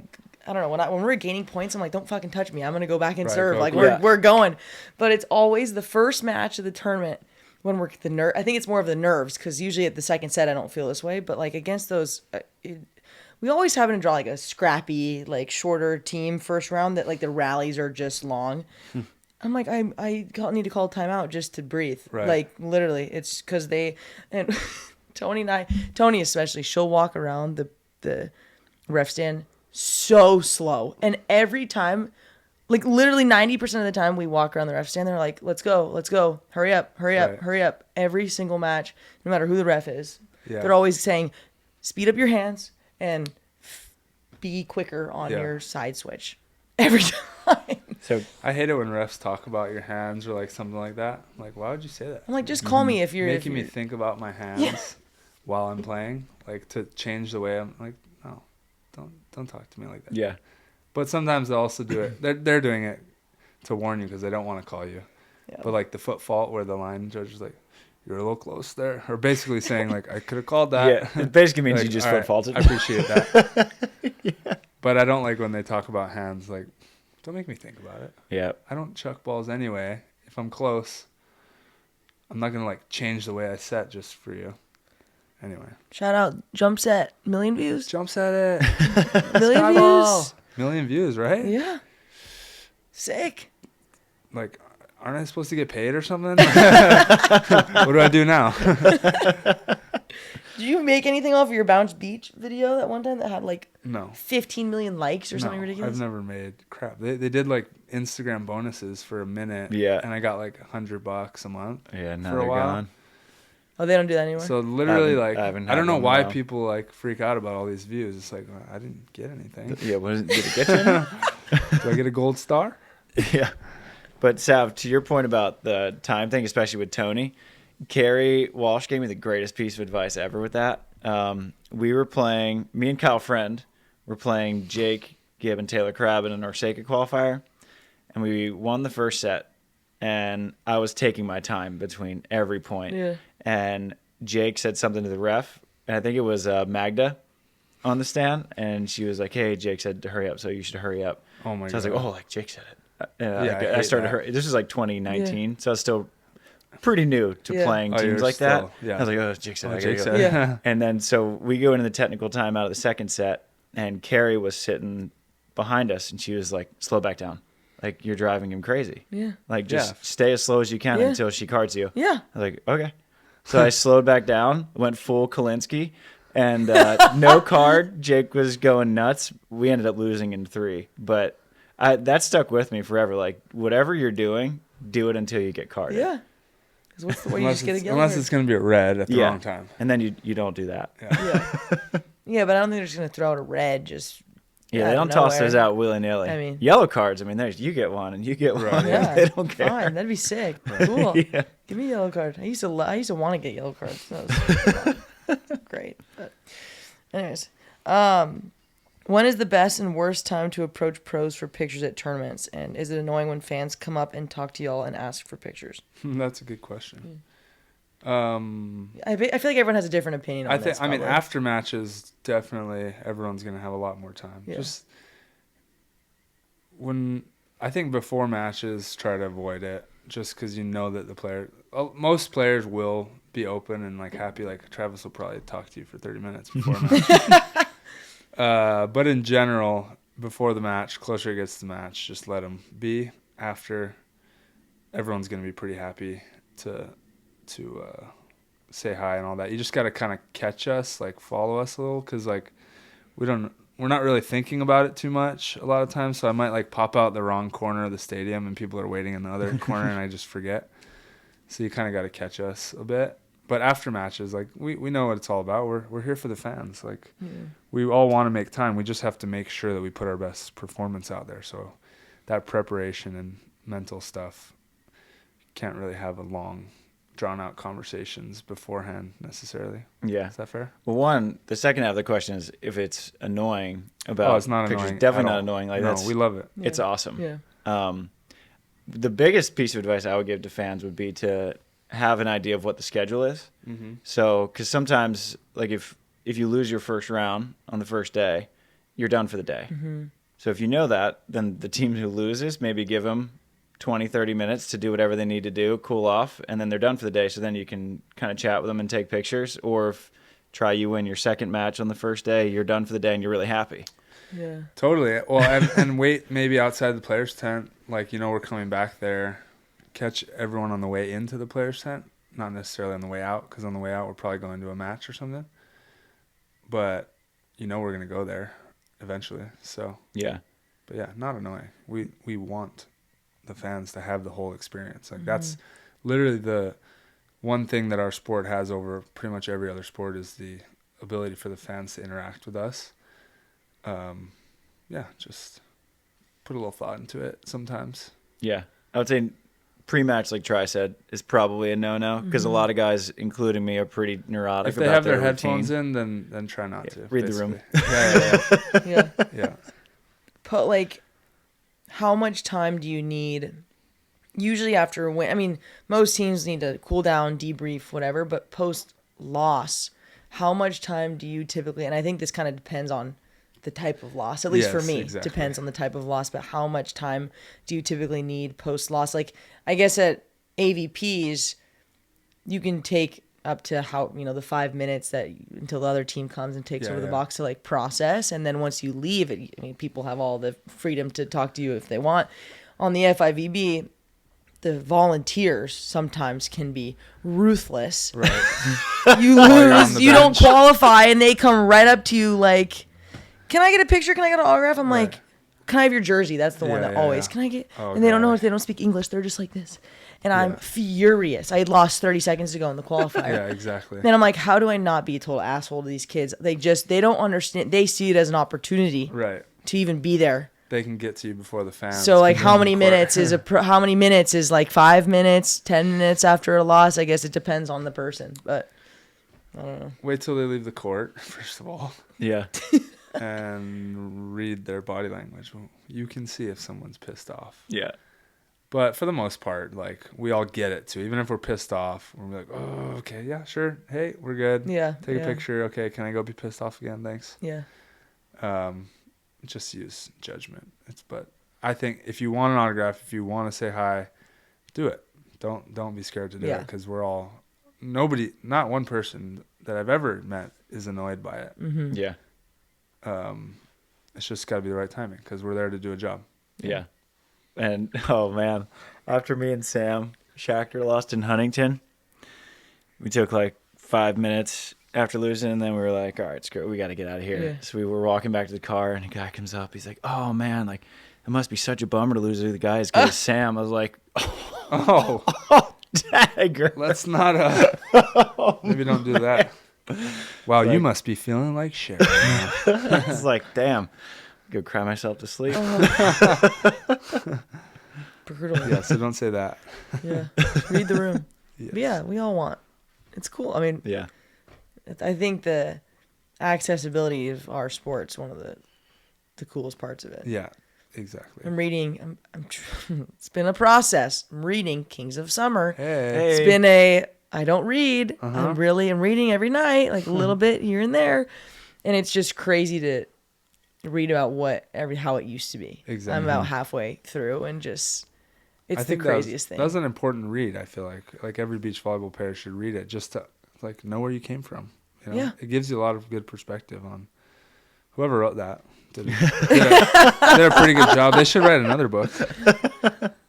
I don't know, when we're gaining points, I'm like, don't fucking touch me. I'm going to go back and serve. Like, we're going. But it's always the first match of the tournament when we're I think it's more of the nerves, because usually at the second set I don't feel this way. But, like, against those, we always happen to draw, like, a scrappy, like, shorter team first round that, like, the rallies are just long. I'm like, I need to call timeout just to breathe. Right. Like, literally. It's because and Tony especially, she'll walk around the ref stand so slow, and every time, like, literally 90% of the time we walk around the ref stand, they're like, let's go, hurry up, hurry up. Every single match, no matter who the ref is, they're always saying, speed up your hands and be quicker on your side switch every time. So I hate it when refs talk about your hands or like something like that. I'm like, why would you say that? I'm like, just call me if you're making me think about my hands while I'm playing, like, to change the way I'm like, no, don't talk to me like that. yeah. But sometimes they also do it. They're doing it to warn you because they don't want to call you. Yeah. But, like, the foot fault where the line judge is like, you're a little close there, or basically saying, like, I could have called that. Yeah, it basically means like, you just all foot right, faulted. I appreciate that. But I don't like when they talk about hands. Like, don't make me think about it. Yeah. I don't chuck balls anyway. If I'm close, I'm not gonna, like, change the way I set just for you. Anyway, shout out Jump Set, 1 million views. jumps at it. 1 million views. 1 million views, right? Yeah. Sick. Like, aren't I supposed to get paid or something? What do I do now? Did you make anything off of your Bounce Beach video that one time that had like No. 15 million likes or something ridiculous? I've never made crap. They did like Instagram bonuses for a minute. Yeah. And I got like $100 a month. Yeah, now for a they're while. gone. Oh, they don't do that anymore? So literally, I like, haven't I don't had know one why now. people like freak out about all these views. It's like, I didn't get anything. Yeah, did it get you? Do I get a gold star? Yeah. But Sav, to your point about the time thing, especially with Tony, Carrie Walsh gave me the greatest piece of advice ever with that. We were playing, me and Kyle Friend were playing Jake Gibb and Taylor Crabb in a Norseca qualifier, and we won the first set, and I was taking my time between every point. Yeah. And Jake said something to the ref, and I think it was Magda on the stand, and she was like, hey, Jake said to hurry up, so you should hurry up. Oh, my God. So I was like, oh, like Jake said it. Yeah, I started her. This was like 2019, so I was still pretty new to playing teams like that. Yeah. I was like, oh, Jake said, I gotta Jake go. said. Yeah. And then so we go into the technical timeout of the second set, and Carrie was sitting behind us, and she was like, slow back down. Like, you're driving him crazy. Yeah. Like, just stay as slow as you can until she cards you. Yeah. I was like, okay. So I slowed back down, went full Kolinske, and no card. Jake was going nuts. We ended up losing in 3. But that stuck with me forever. Like, whatever you're doing, do it until you get carded. Yeah. Because what's the way you just get a yellow unless card? it's going to be a red at the wrong time. And then you don't do that. Yeah. Yeah. Yeah, but I don't think they're just going to throw out a red just. Yeah, they out don't of toss nowhere. those out willy-nilly. I mean- yellow cards, I mean, there's you get one and you get one. Right. Yeah. They don't care. Fine. That'd be sick. Cool. Yeah. Give me a yellow card. I used to want to get yellow cards. That was great. But anyways, when is the best and worst time to approach pros for pictures at tournaments? And is it annoying when fans come up and talk to y'all and ask for pictures? That's a good question. I feel like everyone has a different opinion on this. I mean, probably. after matches, definitely everyone's going to have a lot more time. Yeah. Just I think before matches, try to avoid it just because you know that most players will be open and like happy. Like Travis will probably talk to you for 30 minutes before a match. But in general, before the match, closer it gets to the match, just let them be. After, everyone's going to be pretty happy to say hi and all that. You just got to kind of catch us, like follow us a little, because like we're not really thinking about it too much a lot of times. So I might like pop out the wrong corner of the stadium and people are waiting in the other corner and I just forget. So you kind of got to catch us a bit. But after matches, like we know what it's all about. We're here for the fans. Like we all want to make time. We just have to make sure that we put our best performance out there. So that preparation and mental stuff, can't really have a long drawn out conversations beforehand necessarily. Yeah. Is that fair? Well, the second half of the question is if it's annoying about it's not pictures. annoying. Definitely at not all. annoying. Like No, we love it. It's awesome. Yeah. The biggest piece of advice I would give to fans would be to have an idea of what the schedule is. Mm-hmm. So, because sometimes, like if you lose your first round on the first day, you're done for the day. Mm-hmm. So if you know that, then the team who loses, maybe give them 20, 30 minutes to do whatever they need to do, cool off, and then they're done for the day. So then you can kind of chat with them and take pictures. Or if you win your second match on the first day, you're done for the day and you're really happy. Yeah. Totally. Well, and wait maybe outside the players' tent. Like, we're coming back there. Catch everyone on the way into the players' tent. Not necessarily on the way out, because on the way out we're probably going to a match or something. But, we're going to go there eventually. So Yeah. But yeah, not annoying. We want the fans to have the whole experience. Like that's literally the one thing that our sport has over pretty much every other sport is the ability for the fans to interact with us. Just put a little thought into it sometimes. Yeah. I would say pre-match, like Tri said, is probably a no-no because a lot of guys, including me, are pretty neurotic. If they have their headphones in, then try not to. Read the room. Yeah. But like, how much time do you need? Usually after a win, I mean, most teams need to cool down, debrief, whatever. But post loss, how much time do you typically? And I think this kind of depends on the type of loss. At least for me, exactly. Depends on the type of loss. But how much time do you typically need post loss? Like, I guess at AVPs, you can take up to the 5 minutes until the other team comes and takes over the box to like process. And then once you leave, people have all the freedom to talk to you if they want. On the FIVB, the volunteers sometimes can be ruthless. Right. You lose, you don't qualify, and they come right up to you like, can I get a picture? Can I get an autograph? I'm like, can I have your jersey? That's the one that always, can I get, and they don't know if they don't speak English. They're just like this. And I'm furious. I had lost 30 seconds to go in the qualifier. Yeah, exactly. Then I'm like, how do I not be a total asshole to these kids? They don't understand. They see it as an opportunity to even be there. They can get to you before the fans. So like how many minutes is like 5 minutes, 10 minutes after a loss? I guess it depends on the person, but I don't know. Wait till they leave the court, first of all. Yeah. And read their body language. You can see if someone's pissed off. Yeah. But for the most part, like, we all get it, too. Even if we're pissed off, we're like, oh, okay, yeah, sure. Hey, we're good. Yeah. Take a picture. Okay, can I go be pissed off again? Thanks. Yeah. Just use judgment. But I think if you want an autograph, if you want to say hi, do it. Don't be scared to do it, because we're all, not one person that I've ever met is annoyed by it. Mm-hmm. Yeah. It's just got to be the right timing, because we're there to do a job. Yeah. And, oh, man, after me and Sam Schachter lost in Huntington, we took like 5 minutes after losing, and then we were like, all right, screw it, we got to get out of here. Yeah. So we were walking back to the car, and a guy comes up. He's like, oh, man, like, it must be such a bummer to lose to the guy as good as Sam. I was like, oh, dagger. Let's not, maybe don't do that. Wow, you must be feeling like shit right now. It's like, damn. Go cry myself to sleep. Brutal. Yeah, so don't say that. Yeah. Read the room. Yes. But yeah, we all want. It's cool. I mean, yeah. I think the accessibility of our sport's one of the coolest parts of it. Yeah, exactly. I'm reading. It's been a process. I'm reading Kings of Summer. Hey. It's been I don't read. I'm reading every night, like a little bit here and there, and it's just crazy to read about how it used to be. Exactly. I'm about halfway through, and just it's the craziest thing. That's an important read. I feel like every beach volleyball player should read it just to like know where you came from. Yeah. It gives you a lot of good perspective on whoever wrote that. Did a pretty good job. They should write another book.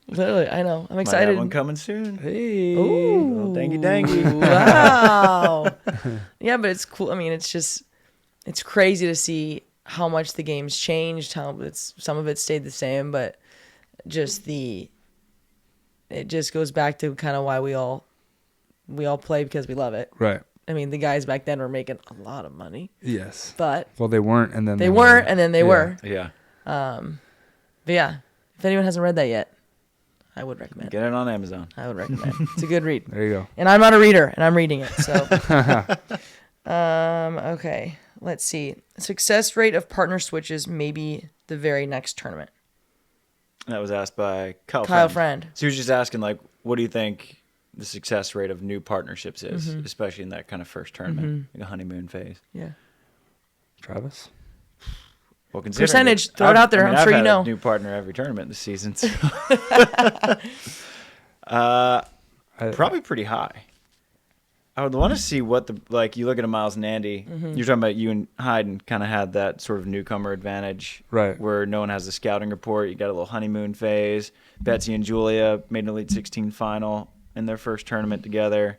Literally, I know. I'm excited. Might have one coming soon. Hey. Ooh. Dangy. Wow. Yeah, but it's cool. I mean, it's crazy to see how much the game's changed, some of it stayed the same, but it just goes back to kind of why we all play, because we love it. Right. I mean, the guys back then were making a lot of money. Yes. But they weren't, and then they weren't, and then they were. Yeah. But yeah, if anyone hasn't read that yet, I would recommend. Get it on Amazon. I would recommend. It's a good read. There you go. And I'm not a reader, and I'm reading it. So, okay. Let's see. Success rate of partner switches, maybe the very next tournament. That was asked by Kyle Friend. So he was just asking, like, what do you think the success rate of new partnerships is, especially in that kind of first tournament, like a honeymoon phase. Yeah. Travis? Well, considering Percentage, throw it out there. I'm sure you know. I've had a new partner every tournament this season. So. Probably pretty high. I would want to see what you look at a Miles and Andy. You're talking about you and Hagen kind of had that sort of newcomer advantage, right? Where no one has the scouting report. You got a little honeymoon phase. Betsy and Julia made an Elite 16 final in their first tournament together.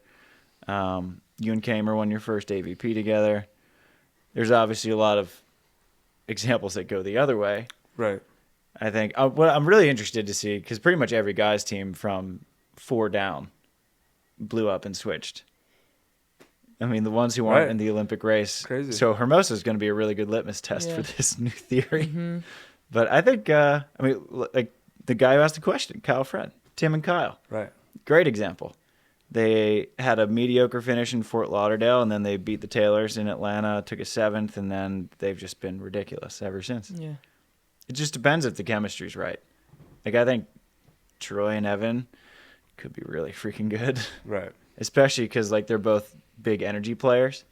You and Kamer won your first AVP together. There's obviously a lot of examples that go the other way, right? I think what I'm really interested to see, because pretty much every guy's team from 4 down blew up and switched. I mean, the ones who weren't in the Olympic race. Crazy. So Hermosa is going to be a really good litmus test for this new theory. But I think, like the guy who asked the question, Kyle Fred, Tim and Kyle. Right. Great example. They had a mediocre finish in Fort Lauderdale, and then they beat the Taylors in Atlanta, took a 7th, and then they've just been ridiculous ever since. Yeah. It just depends if the chemistry's right. Like, I think Troy and Evan could be really freaking good. Right. Especially because, like, they're both big energy players,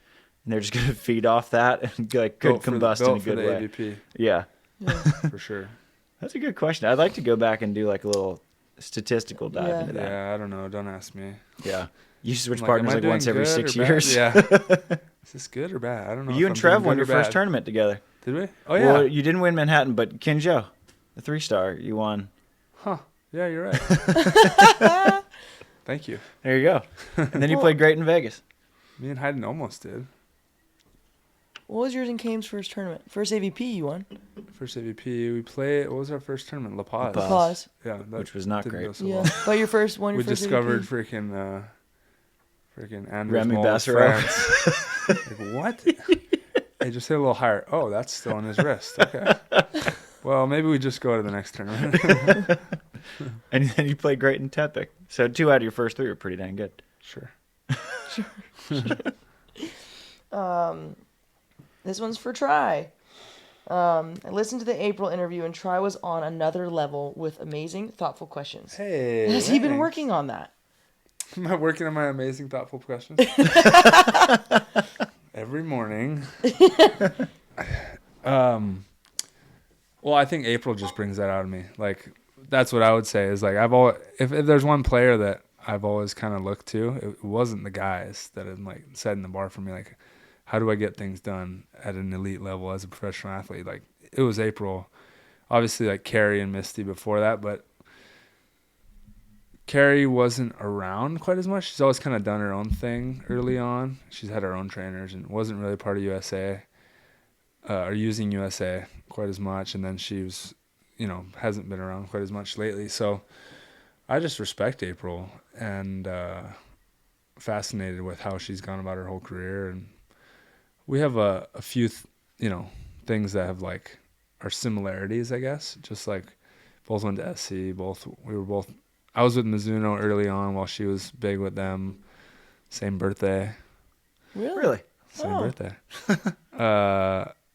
and they're just going to feed off that and, like, could combust in a good way. AVP. Yeah. For sure. That's a good question. I'd like to go back and do, like, a little statistical dive into that. Yeah, I don't know. Don't ask me. Yeah. You switch Like, partners like once every 6 years. Yeah. Is this good or bad? I don't know. You and Trev won your first tournament together. Did we? Oh, yeah. Well, you didn't win Manhattan, but Kinjo, the 3-star, you won. Huh. Yeah, you're right. Thank you. There you go. And then you played great in Vegas. Me and Hagen almost did. What was yours and Kame's first tournament? First AVP you won. First AVP. We played, what was our first tournament? La Paz. La Paz. Yeah. Which was not great. So yeah. well. But your first one, we first discovered AVP. freaking Andrews Remy Mole Bassereau. Like, what? Hey, just hit a little higher. Oh, that's still on his wrist. Okay. Well, maybe we just go to the next tournament. And then you played great in Tepic. So 2 out of your first 3 were pretty dang good. Sure. This one's for Try. I listened to the April interview, and Try was on another level with amazing, thoughtful questions. Hey. Has he been working on that? Am I working on my amazing, thoughtful questions? Every morning. Well, I think April just brings that out of me. Like, that's what I would say is, like, if there's one player that I've always kind of looked to, it wasn't the guys that had, like, setting the bar for me. Like, how do I get things done at an elite level as a professional athlete? Like, it was April. Obviously, like, Carrie and Misty before that, but Carrie wasn't around quite as much. She's always kind of done her own thing early on. She's had her own trainers and wasn't really part of USA or using USA quite as much. And then she was, hasn't been around quite as much lately. So I just respect April and fascinated with how she's gone about her whole career. And we have a few, things that have, like, are similarities, I guess. Just like both went to SC, I was with Mizuno early on while she was big with them. Same birthday. Really? Same birthday.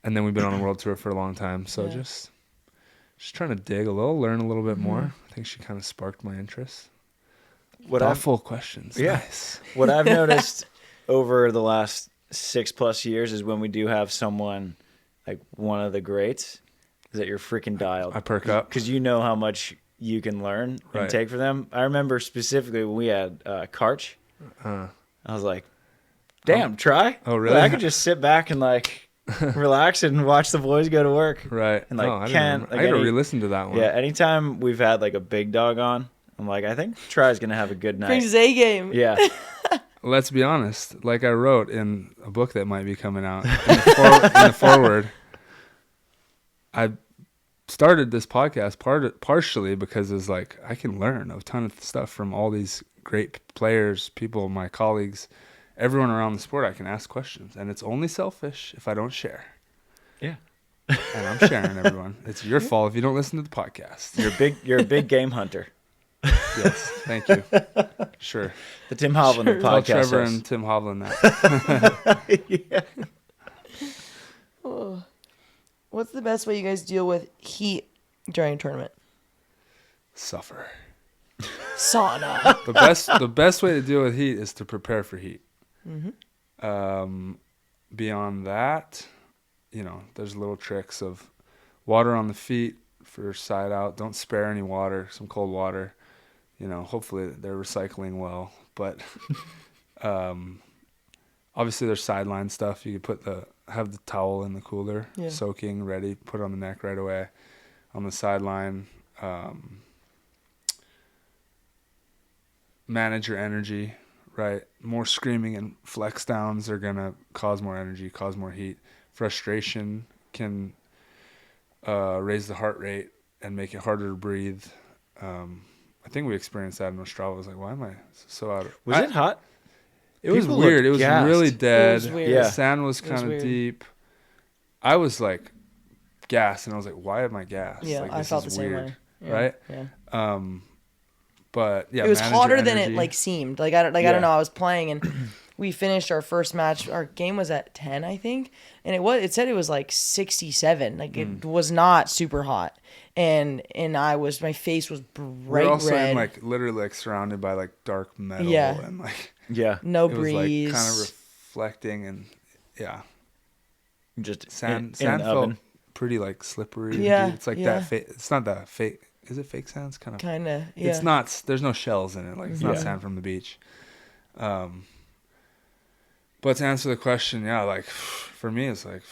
And then we've been on a world tour for a long time. So just trying to dig a little, learn a little bit more. I think she kind of sparked my interest. Thoughtful questions. Yeah. Nice. What I've noticed over the last 6+ years is when we do have someone like one of the greats, is that you're freaking dialed. I perk up. Because you know how much you can learn and take from them. I remember specifically when we had Karch. I was like, damn, Try. Oh, really? Like, I could just sit back and, like, relax and watch the boys go to work. Right. And, like, I got to re-listen to that one. Yeah, anytime we've had, like, a big dog on, I'm like, I think Try's going to have a good night. Brings his A game. Yeah. Let's be honest. Like I wrote in a book that might be coming out, in the forward, I started this podcast partially because it's like I can learn a ton of stuff from all these great players, people, my colleagues, everyone around the sport. I can ask questions, and it's only selfish if I don't share. Yeah. And I'm sharing, everyone. It's your fault if you don't listen to the podcast. You're a big game hunter. Yes, thank you. Sure. The Tim Hovland Tell podcast. Trevor and Tim Hovland that. Yeah. Oh. What's the best way you guys deal with heat during a tournament? Suffer. Sauna. The best way to deal with heat is to prepare for heat. Beyond that, there's little tricks of water on the feet for side out. Don't spare any water. Some cold water. Hopefully they're recycling well. But obviously there's sideline stuff. You could have the towel in the cooler, soaking, ready, put it on the neck right away. On the sideline, manage your energy, right? More screaming and flex downs are going to cause more energy, cause more heat. Frustration can raise the heart rate and make it harder to breathe. I think we experienced that in Ostrava. I was like, why am I so out of... Was it hot? It was weird. It was really dead. It was weird. Yeah. The sand was kind of deep. I was like gassed, and I was like, why am I gassed? Yeah, like, I felt the same weird, way. Yeah, right? Yeah. But yeah, it was manage your hotter than it energy. like seemed. I don't know. I was playing and we finished our first match. Our game was at 10, I think, and it said it was like 67. Like it was not super hot, and my face was bright We're also red. like literally like surrounded by like dark metal and like no it breeze. was like kind of reflecting and Just sand in an felt oven. pretty like slippery. Yeah, It's like that. It's not that fake. Is it fake sand? It's kind of. Yeah. It's not. There's no shells in it. Like it's not sand from the beach. But to answer the question, like for me, it's like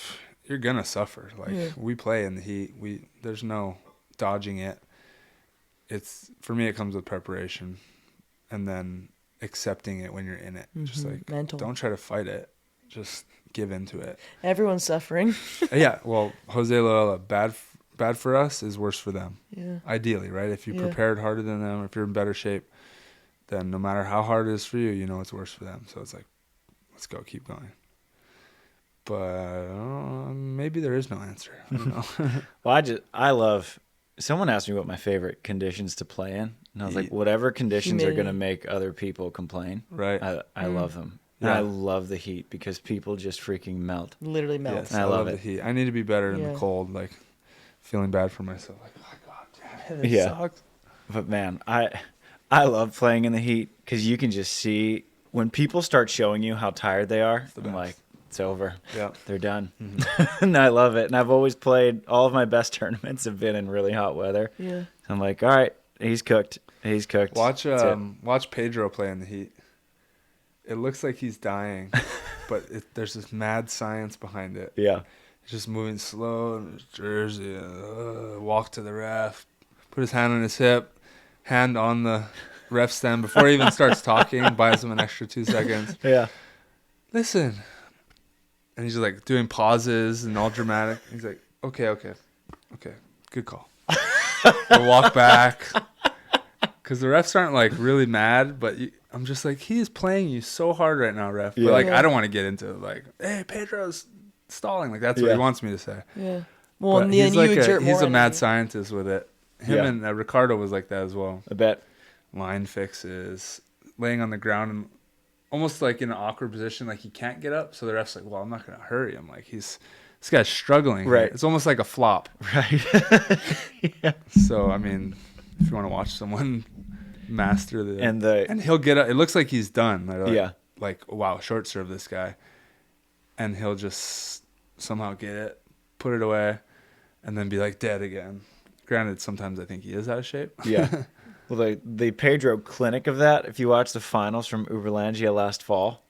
you're gonna suffer. Like we play in the heat. There's no dodging it. It's for me. It comes with preparation, and then accepting it when you're in it. Just like mental. Don't try to fight it. Just give into it. Everyone's suffering. Yeah. Well, Jose Loyola, bad for us is worse for them. Yeah. Ideally, right? If you prepared harder than them, if you're in better shape, then no matter how hard it is for you, it's worse for them. So it's like, let's go, keep going. But maybe there is no answer. I don't know. Well, I love. Someone asked me what my favorite conditions to play in, and I was like, whatever conditions are going to make other people complain. Right. I love them. And I love the heat because people just freaking melt. Literally melt. Yes, I love the it. heat. I need to be better in the cold. Like feeling bad for myself. Like, oh god, damn it, Yeah. sucks. But man, I love playing in the heat because you can just see when people start showing you how tired they are. I'm like, it's over. Yeah, they're done. And I love it. And I've always played. All of my best tournaments have been in really hot weather. Yeah. I'm like, all right, he's cooked. He's cooked. Watch Pedro play in the heat. It looks like he's dying, but there's this mad science behind it. Yeah. He's just moving slow in his jersey. Walk to the ref, put his hand on his hip, hand on the ref stand before he even starts talking, buys him an extra 2 seconds. Yeah. Listen. And he's just like doing pauses and all dramatic. He's like, okay, good call. We'll walk back. Because the refs aren't like really mad, but I'm just like, he is playing you so hard right now, ref. But like, I don't want to get into it. Like, hey, Pedro's stalling. Like, that's what he wants me to say. Yeah. Well, But then he's a mad scientist with it. Him and Ricardo was like that as well. I bet. Line fixes, laying on the ground and almost like in an awkward position, like he can't get up. So the ref's like, well, I'm not going to hurry him. Like, this guy's struggling. Right. It's almost like a flop. Right. Yeah. So, I mean, if you want to watch someone master and he'll get up. It looks like he's done. Like, wow, short serve this guy. And he'll just somehow get it, put it away, and then be like dead again. Granted, sometimes I think he is out of shape. Yeah. Well, the Pedro clinic of that, if you watch the finals from Uberlandia last fall,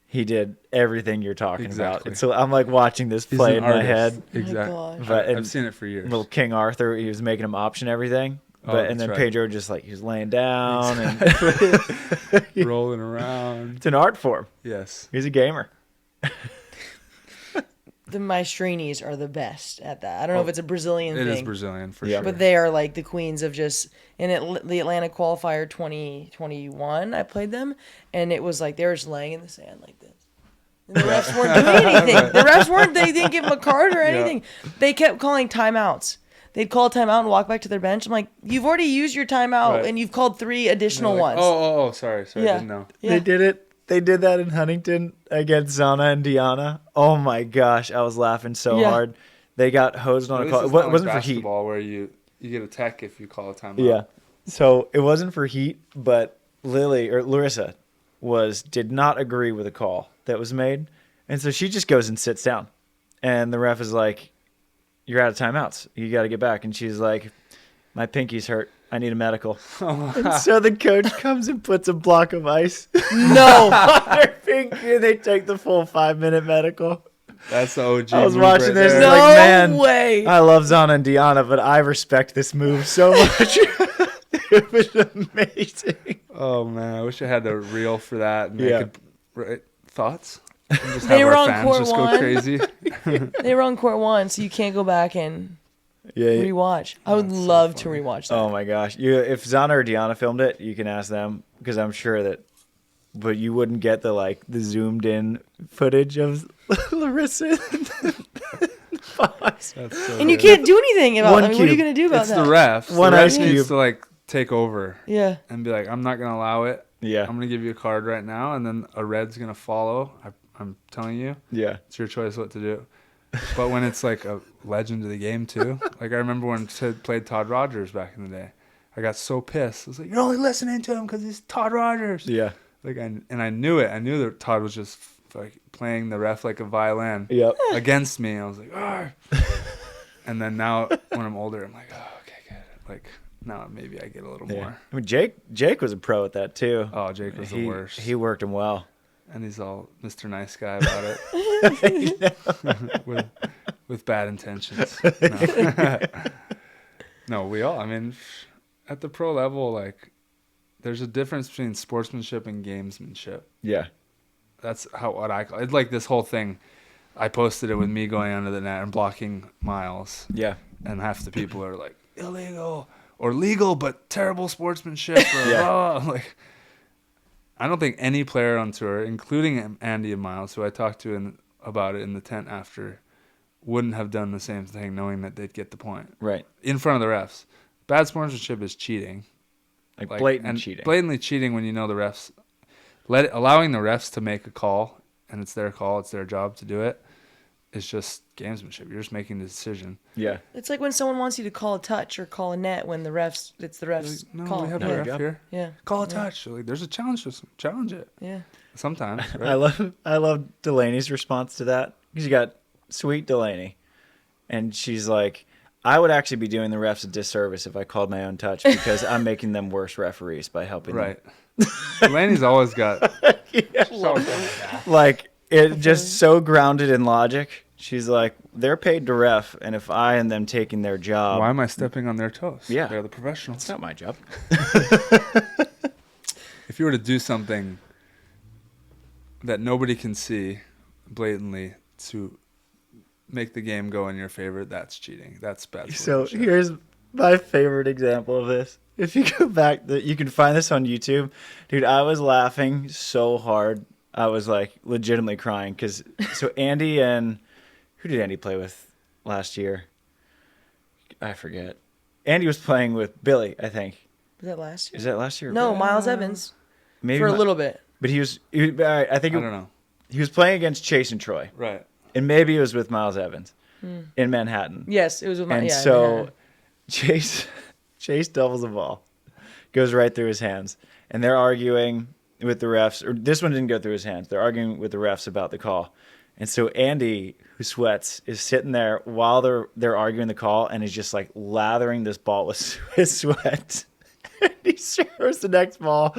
he did everything you're talking about. And so I'm like watching this play in my head. Exactly. Oh my But, I've seen it for years. Little King Arthur, he was making him option everything. And then Pedro just like, he was laying down and rolling around. It's an art form. Yes. He's a gamer. The Maestrinis are the best at that. I don't know if it's a Brazilian thing. It is Brazilian for sure. But they are like the queens of just in the Atlanta qualifier 2021. I played them, and it was like they were just laying in the sand like this. And the refs weren't doing anything. The refs weren't. They didn't give them a card or anything. Yeah. They kept calling timeouts. They'd call a timeout and walk back to their bench. I'm like, you've already used your timeout, and you've called 3 additional ones. Oh, sorry. Yeah. I didn't know. Yeah. They did it. They did that in Huntington against Zana and Diana. Oh my gosh, I was laughing so hard. They got hosed on a call. It wasn't for heat. Basketball where you get a tech if you call a timeout. Yeah. So it wasn't for heat, but Larissa did not agree with a call that was made. And so she just goes and sits down. And the ref is like, "You're out of timeouts. You got to get back." And she's like, "My pinky's hurt. I need a medical." And so the coach comes and puts a block of ice No. on her pinky, and they take the full 5-minute medical. That's the OG. I was move watching right this there. and like, man, way. I love Zana and Deanna, but I respect this move so much. It was amazing. Oh man, I wish I had a reel for that. And Yeah. I could write thoughts. And just They have were our on fans court just go one. crazy. They were on court 1, so you can't go back and Yeah. rewatch. I would love to rewatch that. Oh my gosh. If Zana or Deanna filmed it, you can ask them because I'm sure that. But you wouldn't get the zoomed in footage of Larissa. That's so And you good. can't do anything about One it. I mean, what are you cube. going to do about It's that? the refs. One the ref ice needs cube. to take over Yeah. and be like, "I'm not gonna allow it. Yeah. I'm gonna give you a card right now, and then a red's gonna follow. I'm telling you, Yeah. it's your choice what to do." But when it's like a legend of the game too, like I remember when Sid played Todd Rogers back in the day, I got so pissed. I was like, "You're only listening to him because he's Todd Rogers." Yeah. I knew it. I knew that Todd was just playing the ref like a violin Yep. against me. I was like, "Arr." And then now when I'm older, I'm like, "Oh, okay, good." Like now maybe I get a little more. I mean, Jake was a pro at that too. Oh, Jake was the worst. He worked him well. And he's all Mr. Nice Guy about it. with bad intentions. No. No, we all, I mean, at the pro level, there's a difference between sportsmanship and gamesmanship. Yeah. That's what I call it. It's like this whole thing. I posted it with me going under the net and blocking Miles. Yeah. And half the people are like, illegal or legal, but terrible sportsmanship. Or, Yeah. I don't think any player on tour, including Andy and Miles, who I talked to about it in the tent after, wouldn't have done the same thing knowing that they'd get the point. Right. In front of the refs. Bad sportsmanship is cheating. Blatant cheating. Blatantly cheating when you know the refs. Allowing the refs to make a call, and it's their call, it's their job to do it, is just gamesmanship. You're just making the decision. Yeah. It's like when someone wants you to call a touch or call a net when it's the ref's No, call. we have yeah. a ref here. Yeah. Call a touch. There's a challenge. Just challenge it. Yeah. Sometimes. Right? I love Delaney's response to that because you got sweet Delaney, and she's like, "I would actually be doing the refs a disservice if I called my own touch because I'm making them worse referees by helping them." Right. Delaney's always got. It just so grounded in logic. She's like, they're paid to ref, and if I and them taking their job, Why am I stepping on their toes? Yeah. They're the professionals. it's not my job. If you were to do something that nobody can see blatantly to make the game go in your favor, that's cheating. That's bad. So sportsmanship. here's my favorite example of this. If you go back, you can find this on YouTube. Dude, I was laughing so hard. I was legitimately crying because Andy and who did Andy play with last year? I forget. Andy was playing with Billy, I think. Was that last year? Is that last year? No, Miles Evans. Maybe For a little bit. But I think I don't know. he was playing against Chase and Troy. Right. And maybe it was with Miles Evans in Manhattan. Yes, it was with And yeah, so yeah. Chase doubles the ball, goes right through his hands, and they're arguing with the refs. Or this one didn't go through his hands. They're arguing with the refs about the call. And so Andy, who sweats, is sitting there while they're arguing the call, and is just lathering this ball with his sweat. And he serves the next ball,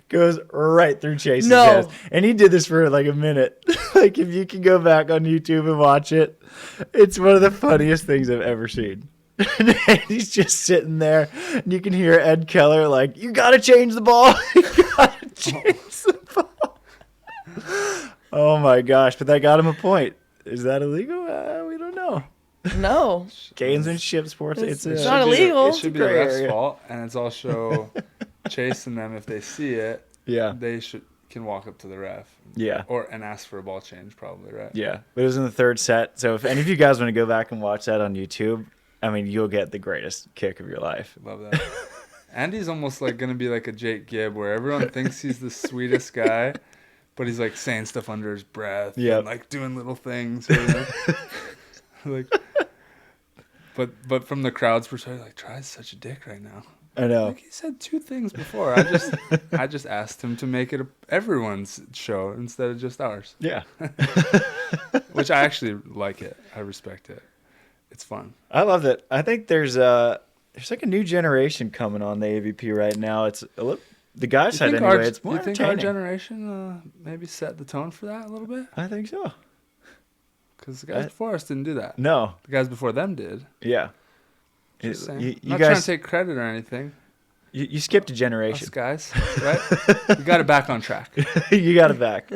goes right through Chase's hands. And he did this for a minute. If you can go back on YouTube and watch it, it's one of the funniest things I've ever seen. And he's just sitting there, and you can hear Ed Keller "You gotta change the ball. You gotta change the ball." Oh my gosh! But that got him a point. Is that illegal? We don't know. No. Gamesmanship sports. It's It's not illegal. It should be the gray ref's area. fault, and it's also chasing them if they see it. Yeah. They can walk up to the ref. Yeah. And ask for a ball change, probably, right? Yeah. But it was in the third set. So if any of you guys want to go back and watch that on YouTube, I mean, you'll get the greatest kick of your life. Love that. Andy's almost gonna be like a Jake Gibb, where everyone thinks he's the sweetest guy, but he's saying stuff under his breath, Yep. and doing little things. But from the crowd's perspective, Try's such a dick right now. I know. Like he said 2 things before. I just asked him to make it everyone's show instead of just ours. Yeah. Which I actually like it. I respect it. It's fun. I love that. I think there's like a new generation coming on the AVP right now. It's the guys side anyway. It's more you think our entertaining. generation maybe set the tone for that a little bit? I think so. Because the guys before us didn't do that. No. The guys before them did. Yeah. Just saying. You I'm not guys trying to take credit or anything. You skipped a generation. Us guys, right? We got it back on track. You got it back.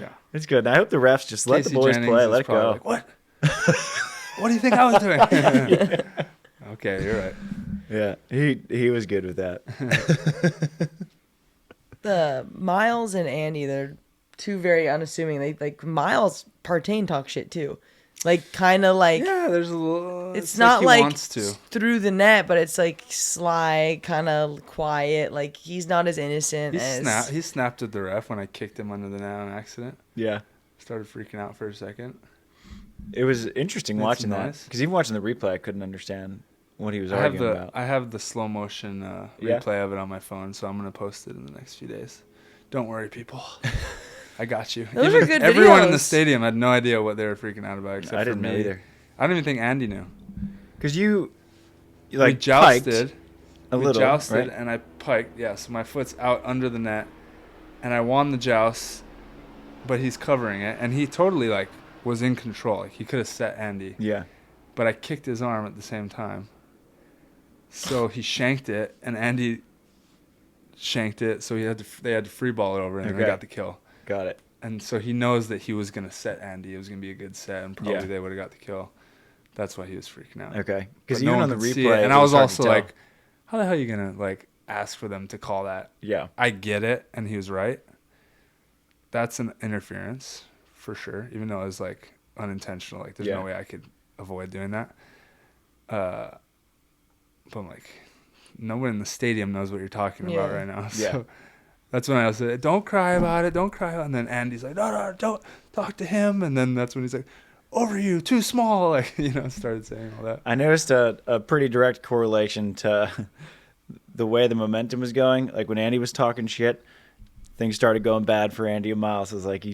Yeah. It's good. I hope the refs just let the Casey boys Jennings play. is Let it probably go. like, what? What do you think I was doing? Okay, you're right. Yeah, he was good with that. The Miles and Andy, they're 2 very unassuming. They like Miles Partain talk shit too. Like kind of like Yeah, there's a little. it's not he like wants to. through the net, but it's like sly, kind of quiet. Like he's not as innocent as. He snapped at the ref when I kicked him under the net on accident. Yeah, Started freaking out for a second. it was interesting Made watching some that noise. because even watching the replay, I couldn't understand what he was arguing about. I have the slow motion Yeah. replay of it on my phone, so I'm gonna post it in the next few days. Don't worry, people. I got you. Those are good Everyone in the videos. stadium had no idea what they were freaking out about, except I for didn't me. know either. I don't even think Andy knew. Because you We like jousted. piked a We little, jousted, right? and I piked. Yeah, so my foot's out under the net, and I won the joust, but he's covering it, and he totally like was in control. Like he could have set Andy, Yeah, but I kicked his arm at the same time. So he shanked it, and Andy shanked it. So they had to free ball it over, and they Okay. got the kill. got it. And so he knows that he was gonna set Andy. It was gonna be a good set, and probably Yeah. they would have got the kill. That's why he was freaking out. Okay, But because no even one on the could see it. replay, and it I was hard to also tell. like, how the hell are you gonna like ask for them to call that? yeah, I get it, and he was right. That's an interference for sure, even though it was like unintentional. Like there's Yeah. no way I could avoid doing that. But I'm like, no one in the stadium knows what you're talking about Yeah. right now. Yeah. So that's when I was like, don't cry about it, don't cry. And then Andy's like, no, don't talk to him. And then that's when he's like, over you, too small. Like, started saying all that. I noticed a pretty direct correlation to the way the momentum was going. Like when Andy was talking shit, things started going bad for Andy and Miles. I was like,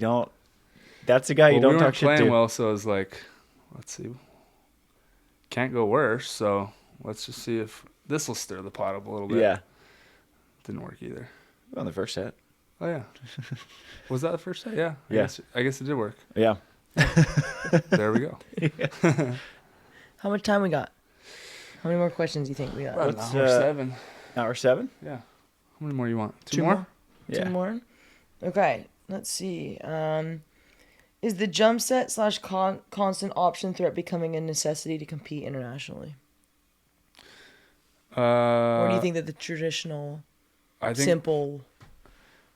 that's the guy you don't we talk weren't shit playing to. well, so I was like, let's see. Can't go worse, so let's just see if this will stir the pot up a little bit. Yeah, Didn't work either. on the first set. Oh, yeah. Was that the first set? Yeah. Yeah. I guess it did work. Yeah. There we go. How much time we got? How many more questions do you think we got? About What's, an hour 7. Hour 7? Yeah. How many more you want? Two Two more? more? Yeah. 2 more? Okay, let's see. Is the jump set / constant option threat becoming a necessity to compete internationally? Or do you think that the traditional, simple...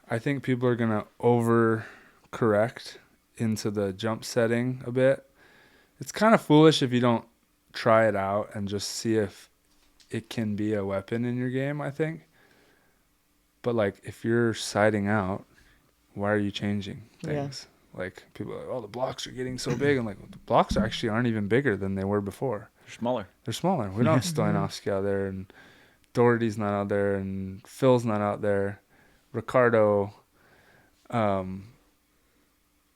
I think people are going to overcorrect into the jump setting a bit. It's kind of foolish if you don't try it out and just see if it can be a weapon in your game, I think. But, like, if you're siding out, why are you changing things? Like, people are like, oh, the blocks are getting so big. I'm like, well, the blocks actually aren't even bigger than they were before. They're smaller. They're smaller. We don't have Stoyanovsky out there, and Doherty's not out there, and Phil's not out there. Ricardo.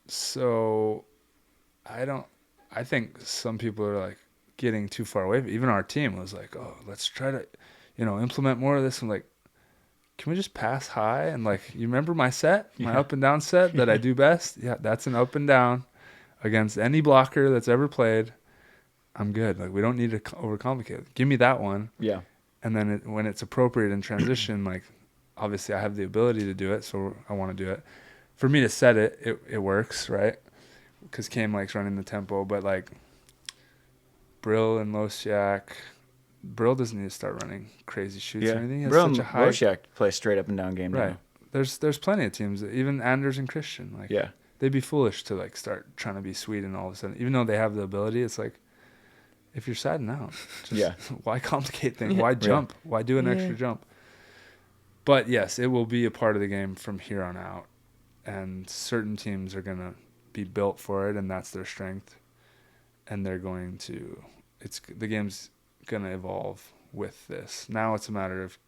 So I think some people are like getting too far away. Even our team was like, oh, let's try to, implement more of this. I'm like, can we just pass high? And like, you remember my set, my up and down set that I do best? Yeah, that's an up and down against any blocker that's ever played. I'm good. Like, we don't need to overcomplicate it. Give me that one. Yeah. And then when it's appropriate in transition, like, obviously I have the ability to do it, so I want to do it. For me to set it, it works, right? Because Kame likes running the tempo, but like Brill and Losiak, Brill doesn't need to start running crazy shoots or anything. He has Brill such and a high... Losiak play straight up and down game Right. now. There's plenty of teams, even Anders and Christian. Like, Yeah. they'd be foolish to like start trying to be sweet and all of a sudden, even though they have the ability, it's like, if you're siding out, just why complicate things? Why jump? Why do an extra jump? But yes, it will be a part of the game from here on out. And certain teams are going to be built for it, and that's their strength. And they're going to, the game's going to evolve with this. Now it's a matter of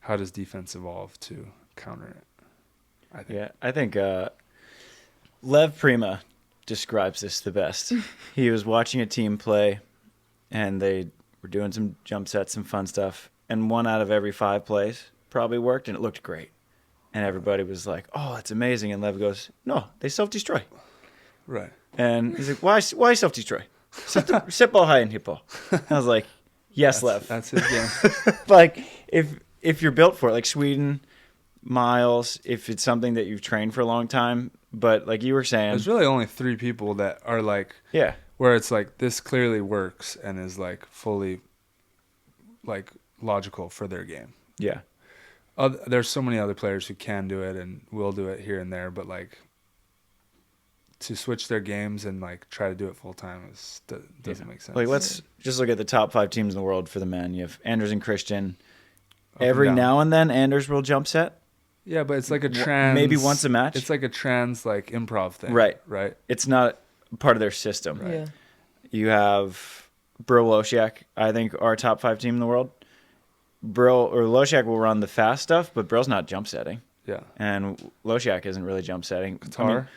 how does defense evolve to counter it? I think. Yeah, I think Lev Prima describes this the best. He was watching a team play, and they were doing some jump sets, some fun stuff, and 1 out of every 5 plays probably worked, and it looked great. And everybody was like, "Oh, that's amazing!" And Lev goes, "No, they self-destroy." Right. And he's like, "Why self-destroy? Set ball high and hit ball." I was like, "Yes, Lev." That's his game. Like if you're built for it, like Sweden, Miles, if it's something that you've trained for a long time, but like you were saying, There's really only 3 people that are like, yeah, where it's like this clearly works and is like fully like logical for their game. yeah, There's so many other players who can do it and will do it here and there, but like to switch their games and like try to do it full time doesn't make sense. Like let's just look at the top 5 teams in the world for the men. You have Anders and Christian. Up and Every down. now and then, Anders will jump set. Yeah, but it's like a trans. Maybe once a match. It's like a trans like improv thing. Right. Right. It's not part of their system. Right. Yeah. You have Bro Losiak, I think our top 5 team in the world. Bro or Losiak will run the fast stuff, but Bro's not jump setting. Yeah. And Losiak isn't really jump setting. Qatar.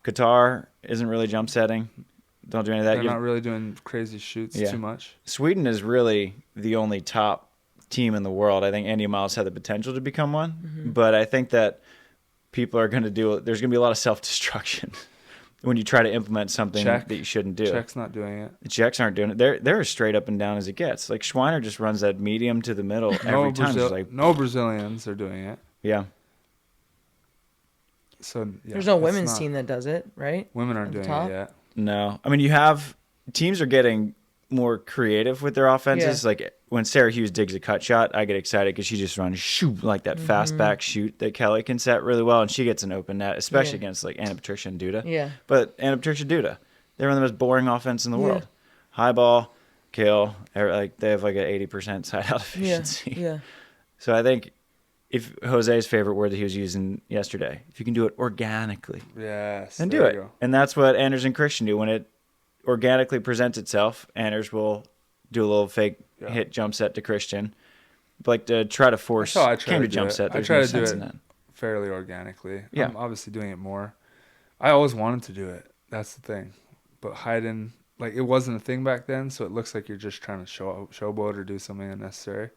Qatar isn't really jump setting. Don't do any of that. They're not really doing crazy shoots too much. Sweden is really the only top team in the world. I think Andy Miles had the potential to become one, but I think that people are going to there's going to be a lot of self-destruction when you try to implement something that you shouldn't do. Czech's not doing it. The Czechs aren't doing it. They're as straight up and down as it gets. Like Schweiner just runs that medium to the middle every time. No Brazilians are doing it. Yeah. So yeah, There's no women's team that does it, right? Women aren't At the doing top? it yet. No. I mean, you have teams are getting more creative with their offenses. Yeah. Like when Sarah Hughes digs a cut shot, I get excited because she just runs shoot like that fast back shoot that Kelly can set really well, and she gets an open net, especially against like Anna Patricia and Duda. Yeah. But Anna Patricia Duda, they run the most boring offense in the Yeah. world. High ball, kill, like they have like an 80% side out efficiency. Yeah. So I think if Jose's favorite word that he was using yesterday, if you can do it organically, Yes. then do there it. you go. And that's what Anders and Christian do. When it organically presents itself, Anders will do a little fake hit jump set to Christian. But like to try to force That's how I try Cam to to do jump it. set. I There's try no to do sense it in that. fairly organically. Yeah. I'm obviously doing it more. I always wanted to do it. That's the thing. But Hagen, like it wasn't a thing back then, so it looks like you're just trying to showboat or do something unnecessary.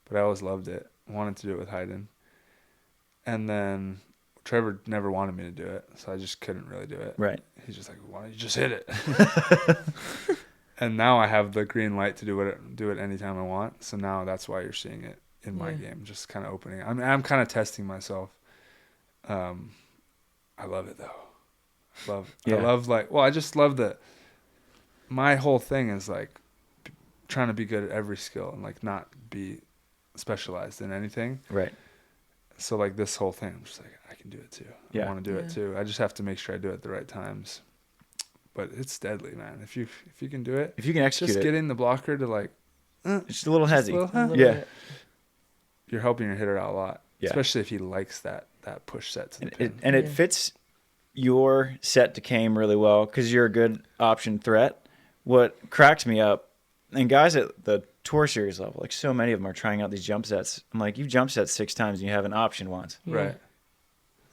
But I always loved it. Wanted to do it with Hagen. And then Trevor never wanted me to do it, so I just couldn't really do it. Right. He's just like, why don't you just hit it? And now I have the green light to do it anytime I want. So now that's why you're seeing it in my game, just kind of opening. I mean, I'm kind of testing myself. I love it though. I just love that. My whole thing is like trying to be good at every skill and like not be specialized in anything. Right. So like this whole thing, I'm just like, I can do it too. Yeah. I want to do it too. I just have to make sure I do it at the right times. But it's deadly, man. If you can do it, If you can execute just it, getting the blocker to like, just a little hezzy. yeah, you're helping your hitter out a lot. Yeah. Especially if he likes that push set to the pin. It fits your set to Kame really well because you're a good option threat. What cracks me up, and guys at the tour series level, like so many of them are trying out these jump sets. I'm like, you've jump set 6 times and you have an option once. Yeah. Right.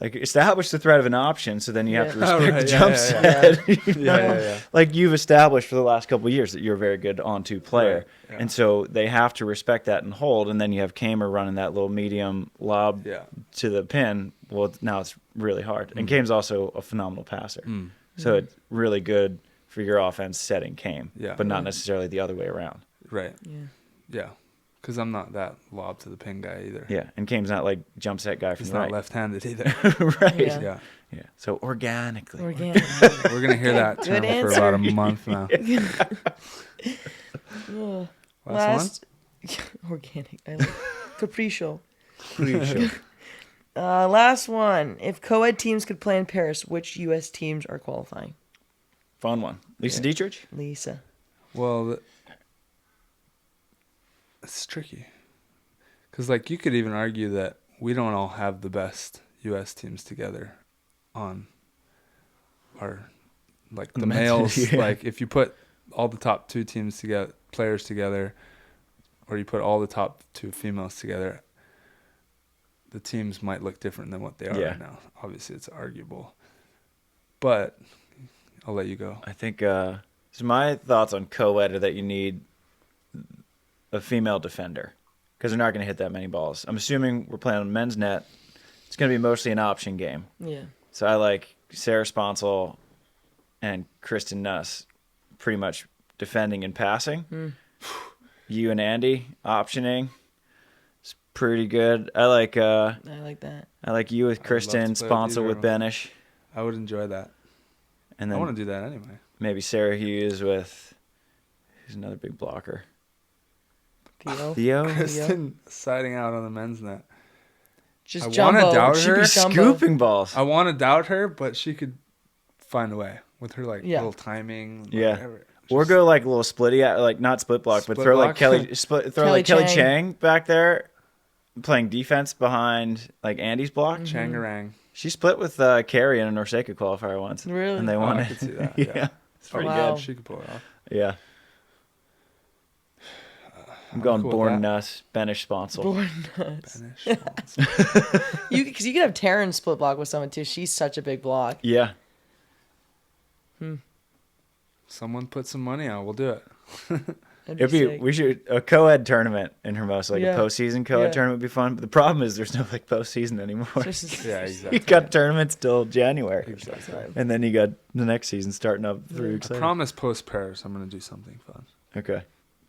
Like establish the threat of an option, so then you have to Yeah. respect Right, the jump set. You know? Yeah. Like you've established for the last couple of years that you're a very good on-two player, Right, yeah. and so they have to respect that and hold. And then you have Kamer running that little medium lob to the pin. Well, now it's really hard. And Kame's also a phenomenal passer, so it's really good for your offense setting Kame, but not necessarily the other way around. Right. Yeah. Yeah. Because I'm not that lob to the pin guy either. Yeah, and Kame's not like jump set guy from He's the not right. left-handed either. Right. Yeah. Yeah. So organically. Organic. We're gonna hear that Good term for answer. about a month now. Last organic. I like capricious. Pretty Last one. If co-ed teams could play in Paris, which U.S. teams are qualifying? Fun one. Lisa Dietrich? Lisa. Well, it's tricky. Because, like, you could even argue that we don't all have the best U.S. teams together on our, like, the males. Yeah. Like, if you put all the top 2 teams together, players together, or you put all the top 2 females together, the teams might look different than what they are Yeah. right now. Obviously, it's arguable. But I'll let you go. I think so my thoughts on co-ed are that you need a female defender because they're not going to hit that many balls. I'm assuming we're playing on men's net. It's going to be mostly an option game. Yeah. So I like Sarah Sponsel and Kristen Nuss pretty much defending and passing. You and Andy optioning. It's pretty good. I like I like that. I like you with Kristen, to play with Sponsel with either of Benish. I would enjoy that. And I then want to do that anyway. maybe Sarah Hughes with who's another big blocker. Theo. Kristen siding out on the men's net. Just I jumbo. wanna doubt She'd her. be She's jumbo. scooping balls. I want to doubt her, but she could find a way with her Yeah. little timing. Yeah. Whatever. Or go like a little splitty, like not split block, but Split throw like block? Kelly Chang. Chang back there, playing defense behind like Andy's block. Changarang. She split with Carey in a Norseca qualifier once. Really? And they Oh, won I it. could see that. Yeah. Yeah. It's pretty Wow. She could pull it off. good. Yeah. I'm going cool with Bourne that. Nuss, Benish Sponsel. Born nuts. Spanish. Because you could have Taryn split block with someone too. She's such a big block. Yeah. Someone put some money on. We'll do it. That'd sick. We should a co-ed tournament in Hermosa, like Yeah. a postseason co-ed Yeah. tournament would be fun. But the problem is there's no like postseason anymore. Just- Yeah, exactly. You got tournaments till January. Exactly. And then you got the next season starting up 3 weeks I later. promise post Paris I'm going to do something fun Okay.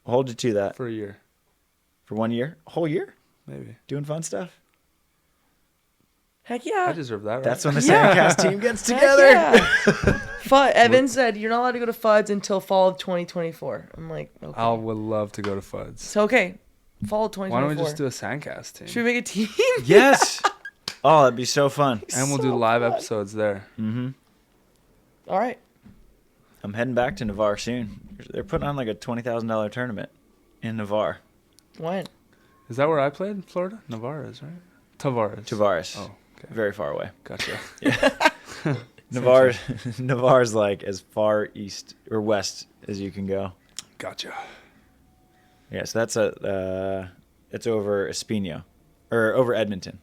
I'll hold you to that. for a year, For 1 year? A whole year? maybe. Doing fun stuff? Heck I yeah. deserve that, right? That's when the Yeah. SANDCAST team gets Heck together. yeah. Evan said you're not allowed to go to FUDs until fall of 2024. I'm like, okay. I would love to go to FUDs. So okay, fall of 2024. Why don't we just do a SANDCAST team? Should we make a team? Yes. Oh, that'd be so fun. And we'll do So live fun. episodes there. Mm-hmm. All right. I'm heading back to Navarre soon. They're putting on like a $20,000 tournament in Navarre. When? Is that where I played in Florida? Navarre is, right? Tavares. Tavares. Oh, okay. Very far away. Gotcha. Navarre's like as far east or west as you can go. Gotcha. Yeah, so that's it's over Espino or over Edmonton.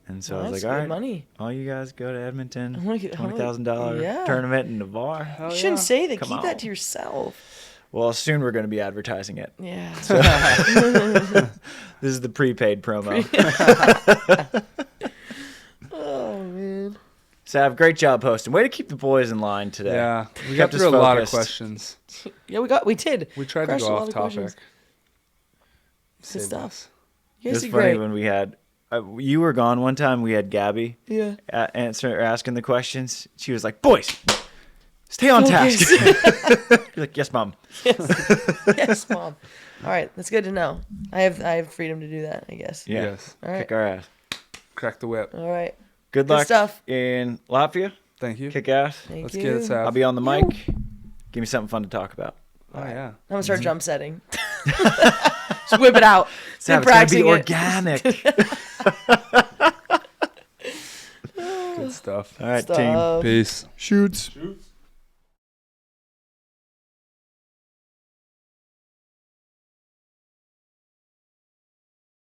And so Well, I was that's like, all good right, money. all you guys go to Edmonton. I wanna get- $20,000 yeah. tournament in Navarre. Hell You shouldn't yeah. say that. Come Keep on. that to yourself. Well, soon we're going to be advertising it. Yeah. This is the prepaid promo. Oh man. Sav, great job hosting. Way to keep the boys in line today. Yeah, we got Kept us through a lot of focused. questions. Yeah, we did. We tried to Crushed go a lot off of questions. topic. Good Saved stuff. us. You It guys was did funny great. when we had, you were gone one time, we had Gabby Yeah. asking the questions. She was like, boys, stay on task. You're like, yes, Mom. Yes, Mom. All right, that's good to know. I have freedom to do that, I guess. Yeah. Yes. All right. Kick our ass. Crack the whip. All right. Good Good luck stuff. in Latvia. Thank you. Kick ass. Thank Let's you. get it, Sav. I'll be on the mic. Give me something fun to talk about. Oh, yeah. I'm gonna start jump setting. Just whip it out. Sav, Been it's gotta be practicing it. organic. Good stuff. All right, team. Stuff. Peace. Shoots.